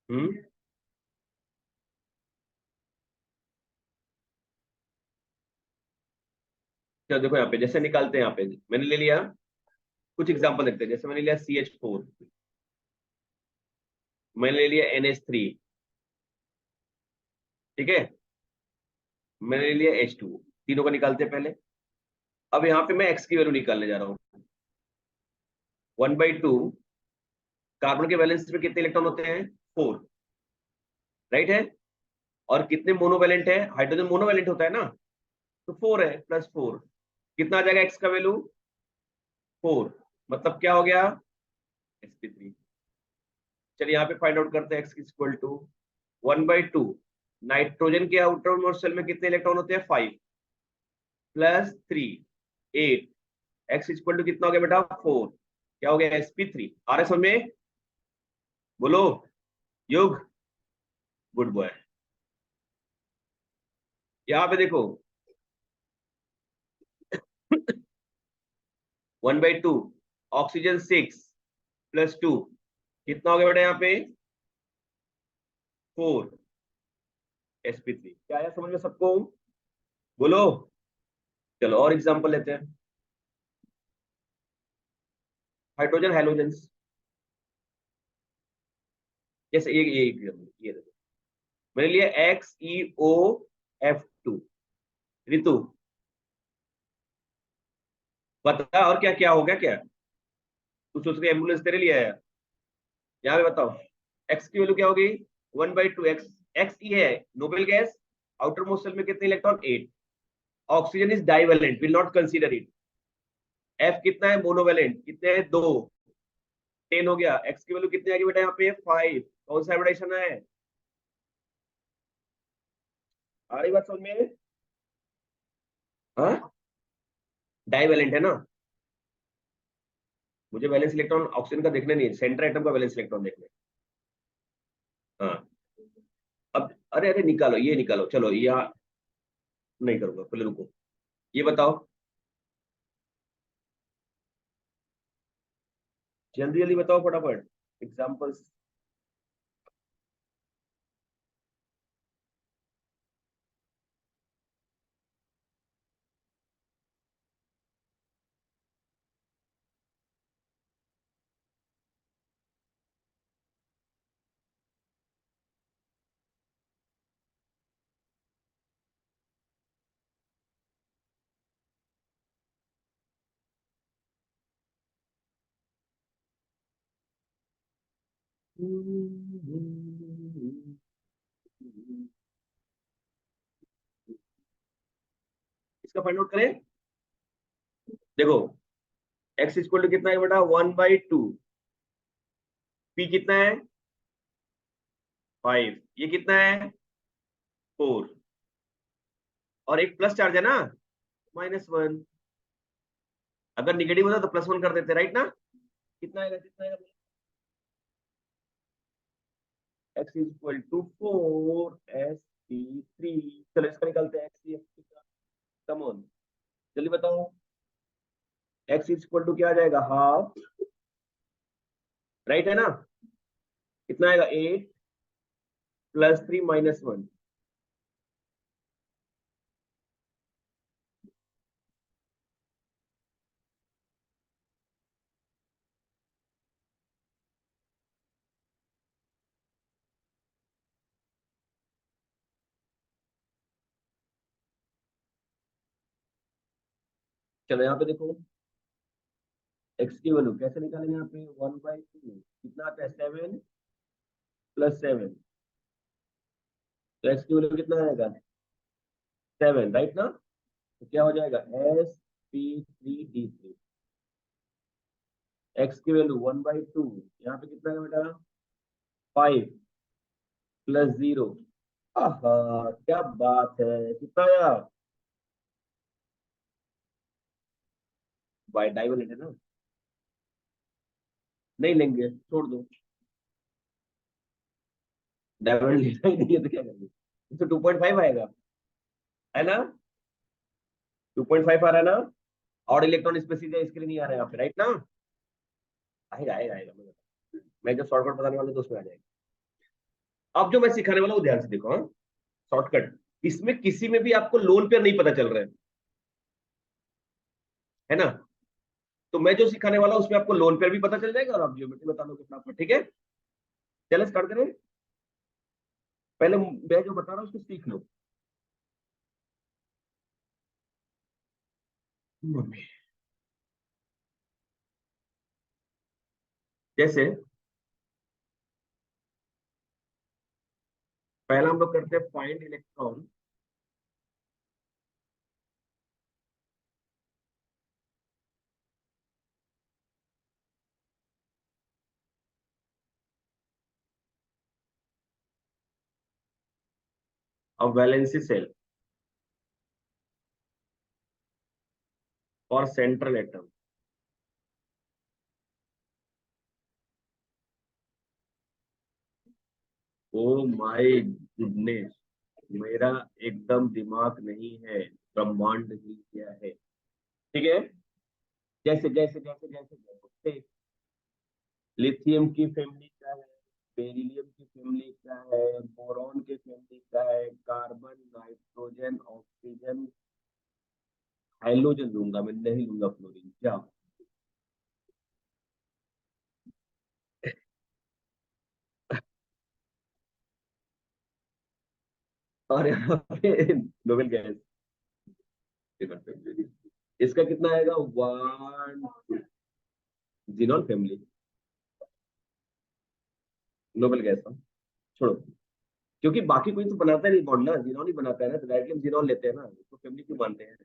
हम्म। क्या देखो यहाँ पे जैसे निकालते हैं, यहाँ पे मैंने ले लिया, कुछ एग्जांपल देखते हैं। जैसे मैंने लिया CH4, मैंने ले लिया NH3, ठीक है। मैंने ले लिया H2, तीनों का निकालते हैं पहले। अब यहाँ पे मैं एक्स की वैल्यू निकालने जा रहा हूँ। 1/2 कार्बन के वैलेंस में कितने इलेक्ट्रॉन होते हैं, 4, राइट है। और कितने मोनोवैलेंट है, हाइड्रोजन मोनोवैलेंट होता है ना, तो 4 है, +4। कितना आ जाएगा एक्स का वैल्यू, 4। मतलब क्या हो गया, sp3। चलिए यहाँ पे फाइंड आउट करते हैं, एक्स इक्वल टू 1/2 नाइट्रोजन के आउटर शेल में कितने इलेक्ट्रॉन होते हैं, 5 +3 8। एक्स इक्वल टू कितना हो गया बेटा, 4। क्या हो गया, sp3। आ रहा है समझ में, बोलो युग, गुड बॉय। यहाँ पे देखो 1/2 ऑक्सीजन 6 + 2 कितना हो गया बेटा यहाँ पे 4 sp3। क्या आया समझ में सबको, बोलो। चलो और एग्जांपल लेते हैं, हाइड्रोजन हेलोजेंस। जैसे ये देखो मैंने लिया XeOF2। ऋतु बता और क्या क्या हो गया क्या, कुछ उसकी एम्बुलेंस तेरे लिए आया, यहाँ पे बताओ। एक्स की वैल्यू क्या होगी 1/2 एक्स, एक्स ई है noble gas, outermost shell में कितने electron 8, oxygen is divalent will not consider it, F कितना है मोनोवेलेंट कितने हैं 2, 10 हो गया। एक्स की वैल्यू कितनी आएगी बेटा यहाँ पे 5, कौन सा हाइब्रिडेशन है, आ रही बात समझ में, हाँ डाइवेलेंट है ना, मुझे वैलेंस इलेक्ट्रॉन ऑक्सीजन का देखने नहीं है, सेंटर एटम का वैलेंस इलेक्ट्रॉन देखने। हाँ अब अरे अरे निकालो ये निकालो, चलो यहाँ नहीं करूंगा, पहले रुको, ये बताओ जल्दी जल्दी बताओ फटाफट एग्जांपल्स। इसका फाइंड आउट करें, देखो एक्स इक्वल टू कितना है बेटा 1/2, पी कितना है 5, ये कितना है 4, और एक प्लस चार्ज है ना -1, अगर निगेटिव होता तो +1 कर देते राइट ना, कितना आएगा कितना आएगा, एक्स इक्वल टू 4 sp3। चलो इसका निकालते हैं एक्स का, कम ऑन जल्दी बताओ, एक्स इक्वल टू क्या आ जाएगा हाफ, राइट है ना, कितना आएगा 8 +3 -1, चलो यहाँ पे देखो एक्स की वैल्यू कैसे निकालेंगे, यहाँ पे 1/2 कितना आता है 7 + 7, तो एक्स की वैल्यू कितना आएगा 7 राइट ना, तो क्या हो जाएगा sp3d3, एक्स की वैल्यू 1/2, यहाँ पे कितना है बेटा 5 +0, आहा क्या बात है, कितना आया, बाय डाइवलेंट है ना, नहीं लेंगे छोड़ दो, डायमंड लेना ही नहीं है तो क्या करेंगे, तो 2.5 आएगा है ना, 2.5 आ रहा है ना, और इलेक्ट्रॉन स्पेसिस है इसके लिए नहीं आ रहा है यहाँ पे राइट ना, आएगा आएगा आएगा, मैं जब शॉर्टकट बताने वाला हूं तो उसमें आ जाएगा। अब जो मैं सिखाने वाला हूँ वो ध्यान से देखो, हाँ शॉर्टकट, इसमें किसी में भी आपको लोन पेयर नहीं पता चल रहा है ना, तो मैं जो सिखाने वाला हूँ उसमें आपको लोन पेयर भी पता चल जाएगा और आप ज्योमेट्री बता दोगे फटाफट, ठीक है। चलो स्टार्ट करें, पहले मैं जो बता रहा हूँ उसको सीख लो। जैसे पहला हम लोग करते हैं find electron of valency shell और central atom, oh my goodness, मेरा एकदम दिमाग नहीं है, ब्रह्मांड ही क्या है। ठीक है, जैसे जैसे जैसे जैसे जैसे लिथियम की फैमिली क्या है, बेरिलियम की फैमिली क्या है, बोरॉन की फैमिली क्या है, कार्बन, नाइट्रोजन, ऑक्सीजन, हाइड्रोजन लूंगा मैं, नहीं लूंगा फ्लोरीन, क्या? और यहाँ पे नोबेल गैस, इसका कितना आएगा? One, xenon family, noble gas का छोड़ो, क्योंकि बाकी कोई तो बनाता नहीं बॉन्ड ना, जीनॉन ही बनाता है ना, तो डायरेक्टली हम जीनॉन लेते हैं ना, उसको फैमिली क्यों मानते हैं?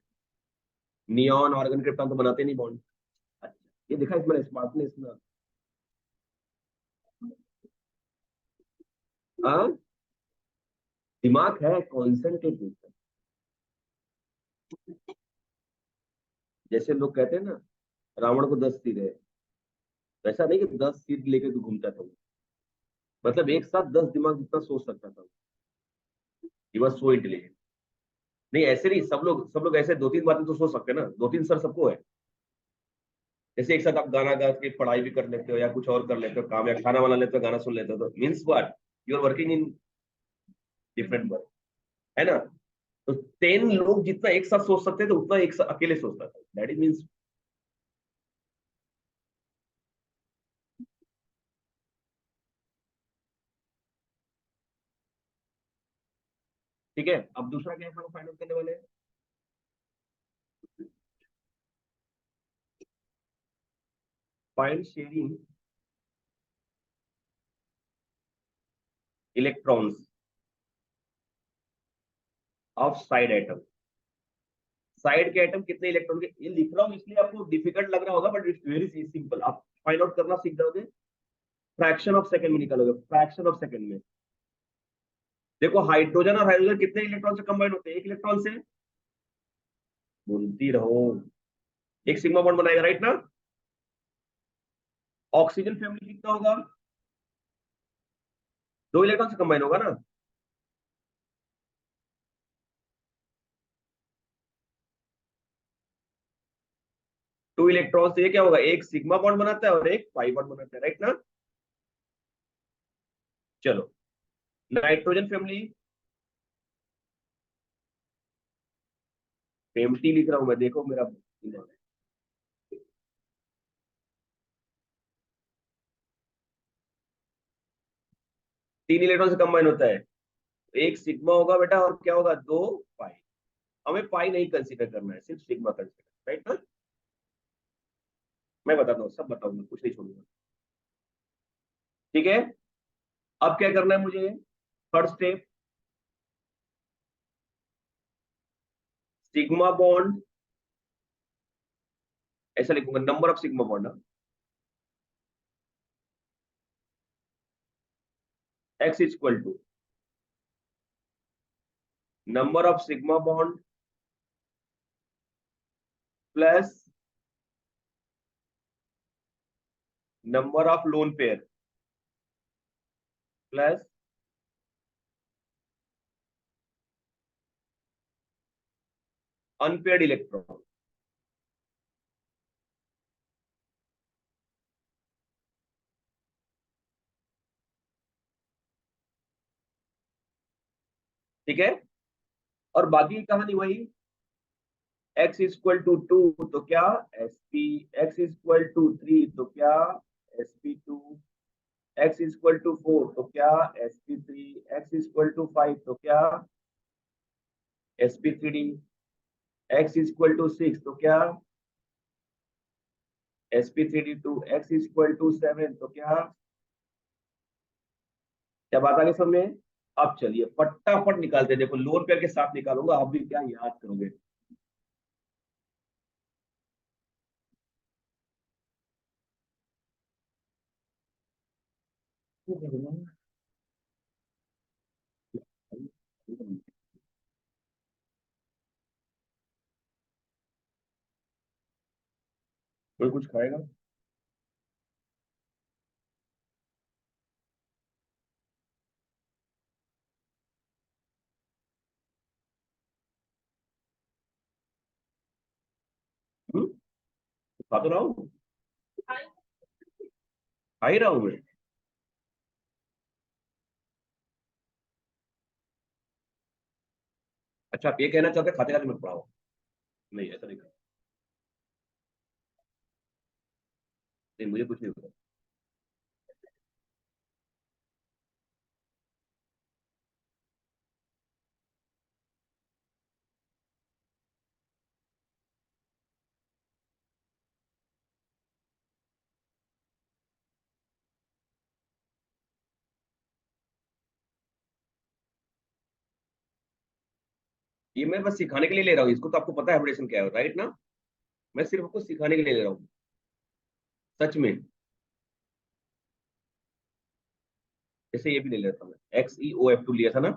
नियॉन, ऑर्गन, क्रिप्टॉन तो बनाते नहीं बॉन्ड। अच्छा, ये देखा इसमें स्मार्टनेस ना। हाँ, दिमाग है, कॉन्सेंट्रेट। जैसे लोग कहते हैं ना, रावण को 10 सिर है, वैसा नहीं कि 10 सिर लेके तू घूमता था वो। मतलब एक साथ 10 दिमाग जितना सोच सकता था, ही वॉज सो इंटेलिजेंट। नहीं ऐसे नहीं, सब लोग ऐसे 2-3 बातें तो सोच सकते हैं ना, 2-3 सर सबको है। जैसे एक साथ आप गाना गा के पढ़ाई भी कर लेते हो, या कुछ और कर लेते हो काम, या खाना बना लेते हो, गाना सुन लेते हो, तो means what, you are working in different work, है ना? तो 10 लोग जितना एक साथ सोच सकते हैं, तो उतना एक साथ अकेले सोचता था, दैट इज मीन्स। ठीक है, अब दूसरा क्या फाइंड आउट करने वाले हैं? Find sharing electrons of side atom. Side के एटम कितने इलेक्ट्रॉन के, ये लिख रहा हूँ इसलिए आपको डिफिकल्ट लग रहा होगा, बट इट्स वेरी सिंपल, आप फाइंड आउट करना सीख जाओगे, फ्रैक्शन ऑफ सेकंड में निकालोगे, फ्रैक्शन ऑफ सेकंड में। देखो, हाइड्रोजन और हाइड्रोजन कितने इलेक्ट्रॉन से कंबाइन होते हैं? एक इलेक्ट्रॉन से। बोलती रहो, एक सिग्मा बॉन्ड बनाएगा, राइट ना? ऑक्सीजन फैमिली कितना होगा? 2 इलेक्ट्रॉन से कंबाइन होगा ना? 2 इलेक्ट्रॉन से ये क्या होगा, एक सिग्मा बॉन्ड बनाता है और एक पाई बॉन्ड बनाता है, राइट ना? चलो, नाइट्रोजन फैमिली, एम्प्टी लिख रहा हूं मैं, देखो मेरा दिमाग। 3 इलेक्ट्रॉन से कंबाइन होता है, एक सिग्मा होगा बेटा, और क्या होगा, 2 पाई। हमें पाई नहीं कंसीडर करना है, सिर्फ सिग्मा कंसीडर, राइट ना? मैं बताता हूँ, सब बताऊंगा, कुछ नहीं छोड़ूंगा। ठीक है, अब क्या करना है मुझे? थर्ड स्टेप, सिग्मा बॉन्ड, ऐसा लिखूंगा, number of sigma bond, X is equal to number of sigma bond plus number of lone pair plus unpaired electron. ठीक है, और बाकी की कहानी वही, एक्स इज इक्वल टू 2 तो क्या, S P, X is equal to 3 तो क्या, sp2, x is equal to 4 तो क्या, sp3, x is equal to 5 तो क्या, sp3d, x is equal to 6 तो क्या, sp3d2, x is equal to 7 तो क्या। क्या बात आगे समझ में? अब चलिए फटाफट निकालते हैं, देखो लोन पेयर के साथ निकालूंगा, आप भी क्या याद करोगे। कोई कुछ खाएगा? खा तो रहा हूँ, खा ही रहा हूँ मैं। अच्छा, आप ये कहना चाहते हैं खाते खाते मत पढ़ाओ? नहीं, ऐसा नहीं करना। नहीं, मुझे कुछ नहीं होता। ये मैं बस सिखाने के लिए ले रहा हूँ इसको, तो आपको पता है हाइब्रिडेशन क्या है, राइट ना? मैं सिर्फ आपको सिखाने के लिए ले रहा हूँ, सच में। जैसे ये भी ले लेता हूँ, XeOF2 लिया था ना,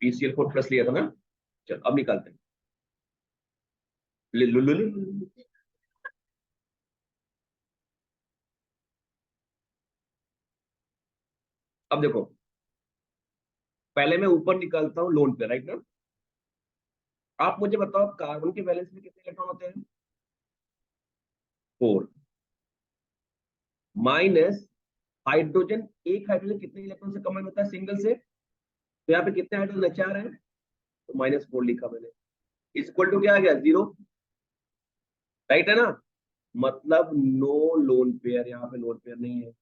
PCl4+ लिया था ना। चल अब निकालते हैं। ले लो लो लो लो। अब देखो, पहले मैं ऊपर निकालता हूँ लोन पे, राइट ना? आप मुझे बताओ कार्बन के वैलेंस में कितने इलेक्ट्रॉन होते हैं? 4। माइनस हाइड्रोजन, एक हाइड्रोजन कितने इलेक्ट्रॉन से कंबाइन होता है सिंगल से? तो यहाँ पे कितने हाइड्रोजन है? 4 है, तो -4 लिखा मैंने। इक्वल टू क्या आ गया? 0। राइट है ना? मतलब नो लोन पेयर, यहाँ पे लोन पेयर नहीं है।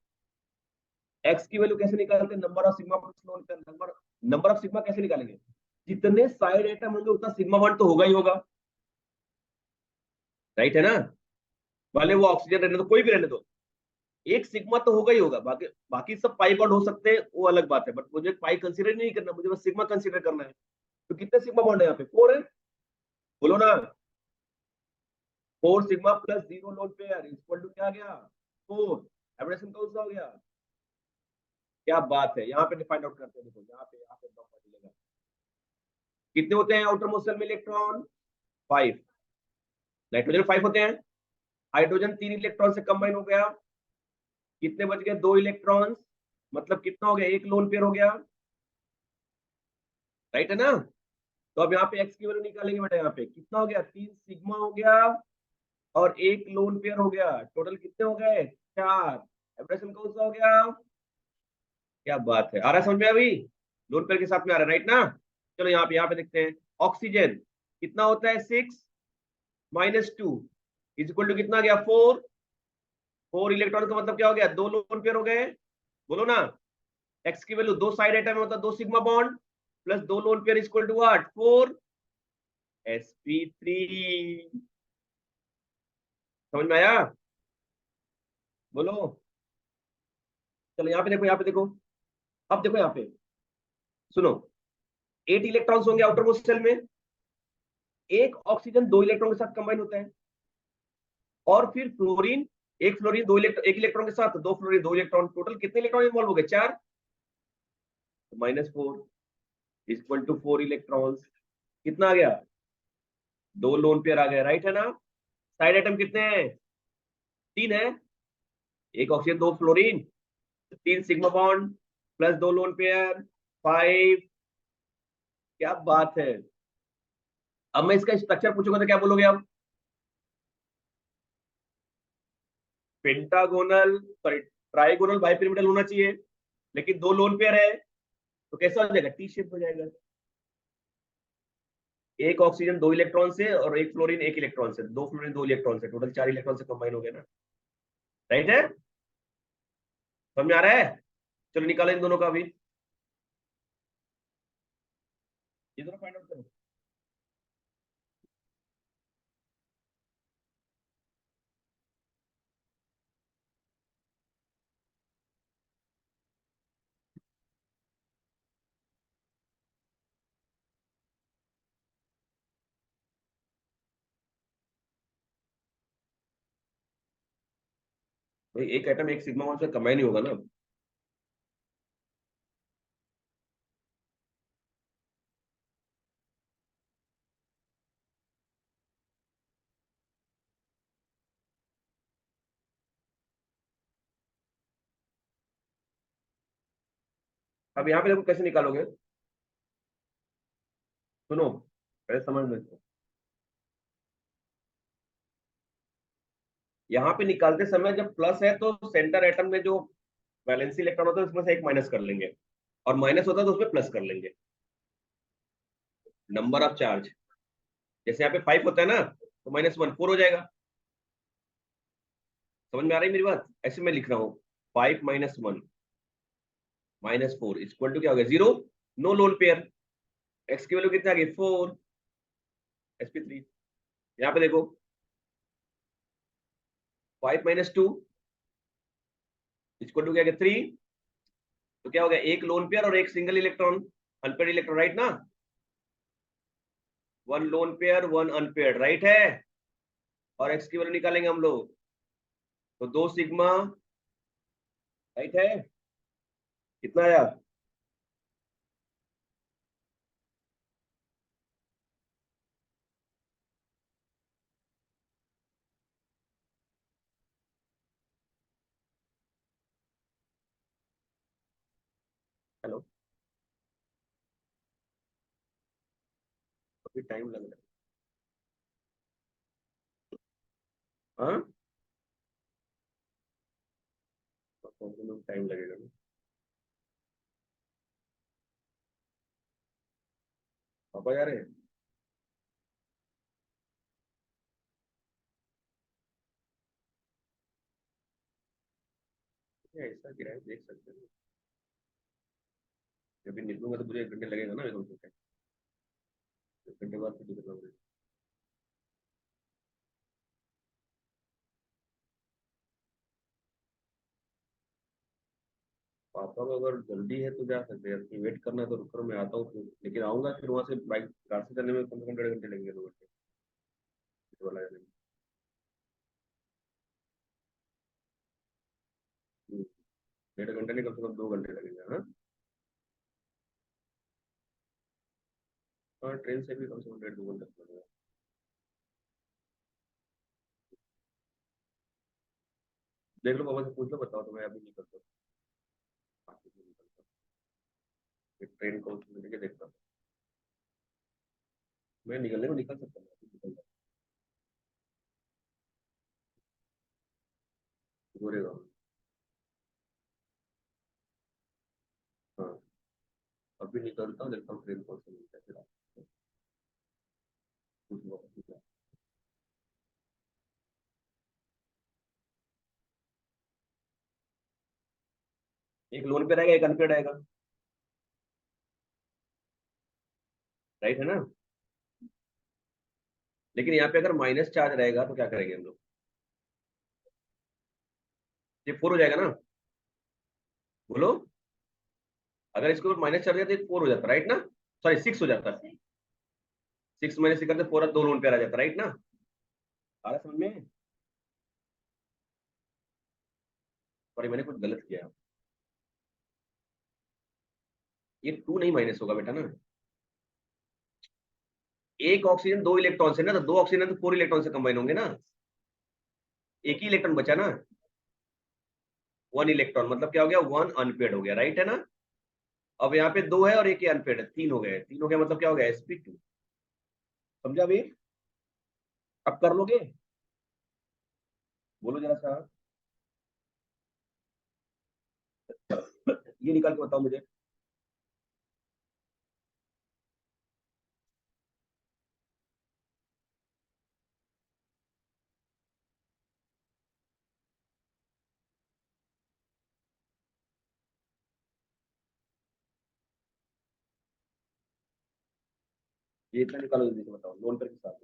एक्स की वैल्यू कैसे निकालते हैं? Number of sigma plus lone pair. Number number of sigma कैसे निकालेंगे? जितने साइड एटम होंगे उतना सिग्मा बॉन्ड तो होगा ही होगा। राइट है ना? भले वो ऑक्सीजन रहने दो, कोई भी रहने दो, एक सिग्मा तो होगा ही होगा। बाकी बाकी सब पाई बॉन्ड हो सकते हैं, वो अलग बात है, बट मुझे पाई कंसीडर नहीं करना, मुझे बस सिग्मा कंसीडर करना है। तो कितने सिग्मा बॉन्ड है यहाँ पे? 4 है। बोलो ना। 4 sigma plus 0 lone pair equal to क्या आ गया? 4। एब्रेशन कौन सा हो गया? क्या बात है, यहाँ पे फाइंड आउट करते हैं। देखो यहाँ पे एकदम मिलेगा। कितने होते हैं आउटर मोस्ट शेल में इलेक्ट्रॉन? 5। नाइट्रोजन 5 होते हैं। हाइड्रोजन 3 इलेक्ट्रॉन से कंबाइन हो गया। कितने बच गए? 2 इलेक्ट्रॉन्स। मतलब कितना हो गया? एक लोन पेयर हो गया। राइट है ना? तो अब यहाँ पे एक्स की वैल्यू निकालेंगे बेटा। यहाँ पे कितना हो गया? 3 सिग्मा हो गया और एक लोन पेयर हो गया। टोटल कितने हो गए? 4। एब्रेशन कौन सा हो गया? क्या बात है, आ रहा है समझ में अभी? लोन पेयर के साथ में आ रहा है, राइट ना? चलो यहाँ पे देखते हैं। ऑक्सीजन कितना होता है? 6 - 2 इज इक्वल टू कितना गया? 4। 4 इलेक्ट्रॉन का मतलब क्या हो गया? 2 लोन पेयर हो गए। बोलो ना। एक्स की वैल्यू, दो साइड एटम में होता है 2 sigma bond plus 2 lone pair equal to what? 4 sp3। समझ में आया? बोलो। चलो यहाँ पे देखो, यहाँ पे देखो। अब देखो यहाँ पे, सुनो। 8 इलेक्ट्रॉन्स होंगे आउटर मोस्ट शेल में। एक ऑक्सीजन 2 इलेक्ट्रॉन के साथ कंबाइन होता है। और फिर फ्लोरीन, एक फ्लोरीन एक इलेक्ट्रॉन के साथ, दो फ्लोरीन 2 इलेक्ट्रॉन, टोटल कितने इलेक्ट्रॉन इन्वॉल्व हो गए? 4। -4 इक्वल टू 4 इलेक्ट्रॉन्स। कितना आ गया? 2 लोन पेयर आ गए, राइट है ना? साइड आइटम कितने हैं? 3 है। एक oxygen, 2 fluorine, 3 sigma bond plus 2 lone pair, 5। क्या बात है। अब मैं इसका स्ट्रक्चर पूछूंगा तो क्या बोलोगे आप? पेंटागोनल, सॉरी, ट्राइगोनल बाइपिरामिडल होना चाहिए। लेकिन 2 लोन पेयर है, तो कैसा हो जाएगा? टी शेप हो जाएगा। एक ऑक्सीजन 2 इलेक्ट्रॉन से और एक फ्लोरीन 1 इलेक्ट्रॉन से, 2 फ्लोरीन 2 इलेक्ट्रॉन से, टोटल 4 इलेक्ट्रॉन से कंबाइन हो गए ना। राइट है? समझ में आ रहा है? चलो निकालो इन दोनों का भी। ये दोनों फाइंड आउट करो। भाई एक एटम एक सिग्मा बॉन्ड से कंबाइन ही होगा ना। अब यहाँ पे देखो कैसे निकालोगे। सुनो, पहले समझ लो इसको। यहाँ पे निकालते समय जब प्लस है तो सेंटर एटम में जो वैलेंसी इलेक्ट्रॉन होता है उसमें से एक माइनस कर लेंगे, और माइनस होता है तो उसमें प्लस कर लेंगे। नंबर ऑफ चार्ज, जैसे यहाँ पे 5 होता है ना, तो -1 4 हो जाएगा। समझ में आ रही है मेरी बात? ऐसे मैं लिख रहा हूँ, 5 - 1 -4 इक्वल टू क्या हो गया, 0। No lone pair. एक्स की वैल्यू कितनी आ गई, 4, sp3। यहाँ पे देखो, 5 - 2 इक्वल टू क्या गया, 3। तो क्या हो गया, एक लोन पेयर और एक single electron, unpaired electron, right ना? 1 लोन पेयर 1 अनपेड, राइट है। और एक्स की वैल्यू निकालेंगे हम लोग, तो 2 सिग्मा, राइट है। कितना आया? हेलो, अभी टाइम लग रहा है। हाँ, टाइम लगेगा ना। पापा जा रहे हैं? ये ऐसा गिरा है, देख सकते हैं। जब भी निकलूंगा तो मुझे 1 घंटे लगेगा ना, कम से कम 1 घंटे बाद फिर निकलना मुझे। पापा को अगर जल्दी है तो जा सकते हैं, कि वेट करना है तो रुको, मैं आता हूँ फिर, लेकिन आऊंगा फिर वहां से बाइक कार से जाने में कम से कम 1.5 घंटे लगेंगे, 2 घंटे वाला जाने में। 1.5 घंटे नहीं, कम से कम 2 घंटे लगेंगे, हाँ। हाँ, ट्रेन से भी कम से कम 1.5 2 घंटे लगेगा। देख लो, पापा से पूछ लो, बताओ तो मैं अभी निकलता हूँ। आके फिर निकलता हूँ। फिर ट्रेन कौन सी मिलेगी देखता हूँ। मैं निकलने को निकल सकता हूँ, अभी निकल जाऊँ गोरेगांव में। हाँ, अभी निकलता हूँ, देखता हूँ ट्रेन कौन सी मिलता है, फिर आपको पूछ लो, ठीक है। एक लोन पे रहेगा, एक अनपेड रहेगा, राइट है ना? लेकिन यहाँ पे अगर माइनस चार्ज रहेगा तो क्या करेंगे हम लोग? ये 4 हो जाएगा ना? बोलो। अगर इसके ऊपर माइनस चार्ज है तो ये 4 हो जाता, राइट ना? सॉरी, 6 हो जाता। 6 - 6 करते 4, 2 लोन पे आ जाता, राइट ना? आ रहा समझ में? सॉरी, मैंने कुछ गलत किया। ये 2 नहीं माइनस होगा बेटा ना। एक ऑक्सीजन 2 इलेक्ट्रॉन से ना, तो 2 ऑक्सीजन तो 4 इलेक्ट्रॉन से कंबाइन होंगे ना। एक ही इलेक्ट्रॉन बचा ना। 1 इलेक्ट्रॉन मतलब क्या हो गया, 1 अनपेड हो गया, राइट है ना? अब यहाँ पे 2 है और एक ही अनपेड है, 3 हो गए। 3 हो गया मतलब क्या हो गया, sp2। समझा अभी? अब कर लोगे? बोलो जरा सा। ये निकाल के बताओ मुझे। ये इतना निकालो, जल्दी से बताओ, लोन पर के साथ।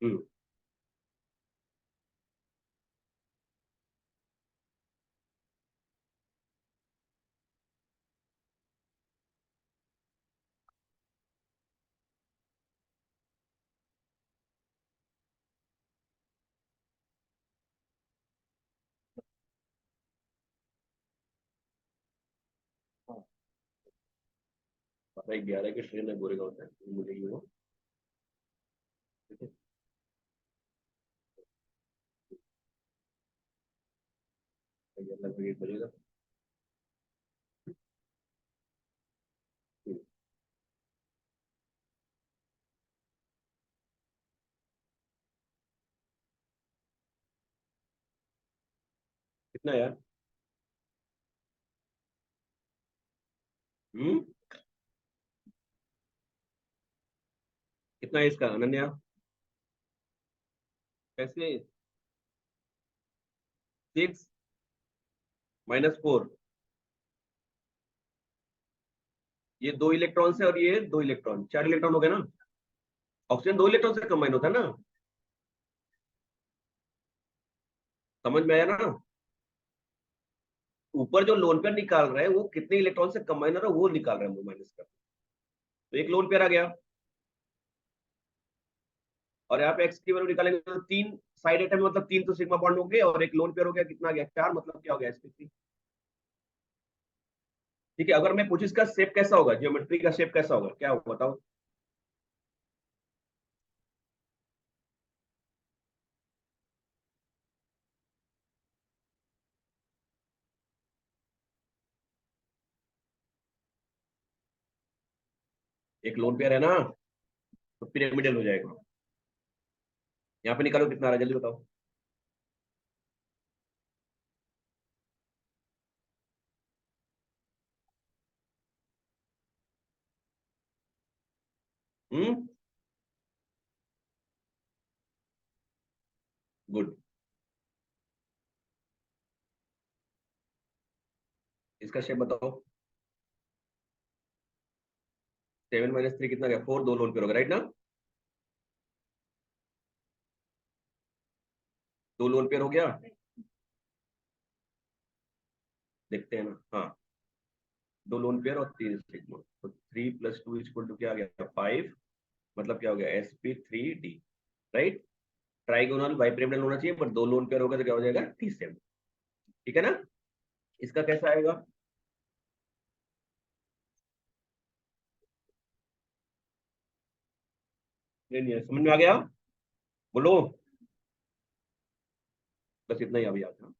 हम्म। हाँ, 11 की ट्रेन है गोरेगांव से मिलेगी वो। ठीक है। 11 लगभग 1 बजेगा। हम्म। कितना यार? हम्म। कितना है इसका अनन्या? कैसे? 6 - 4। ये 2 इलेक्ट्रॉन से और ये 2 इलेक्ट्रॉन, 4 इलेक्ट्रॉन हो गए ना। ऑक्सीजन 2 इलेक्ट्रॉन से कंबाइन होता है ना। समझ में आया ना? ऊपर जो लोन पेयर निकाल रहे हैं वो कितने इलेक्ट्रॉन से कंबाइन हो रहा है वो निकाल रहे हैं, वो माइनस कर। तो एक लोन पेयर आ गया। और यहाँ पे एक्स की वैल्यू निकालेंगे तो 3 साइड एटम मतलब 3 तो सिग्मा बॉन्ड हो गए, और एक लोन पेयर हो गया, कितना गया 4, मतलब क्या हो गया sp3। ठीक है, अगर मैं पूछूं इसका शेप कैसा होगा, ज्योमेट्री का शेप कैसा होगा, क्या होगा बताओ? एक लोन पेयर है ना, तो पिरामिडल हो जाएगा। यहाँ पे निकालो कितना आ रहा है, जल्दी बताओ। हम्म। गुड। इसका शेप बताओ। 7 - 3 कितना गया, 4, 2 लोन पेयर होगा, राइट ना? 2 लोन पेयर हो गया। देखते हैं ना, हाँ। 2 लोन पेयर और 3 सिग्मा, तो 3 + 2 = क्या आ गया, 5। मतलब क्या हो गया, sp3d। राइट। ट्राइगोनल बाइपिरामिडल होना चाहिए, पर 2 लोन पेयर होगा तो क्या हो जाएगा, T7। ठीक है ना? इसका कैसा आएगा? नहीं नहीं, समझ में आ गया? बोलो। बस इतना ही अभी आता।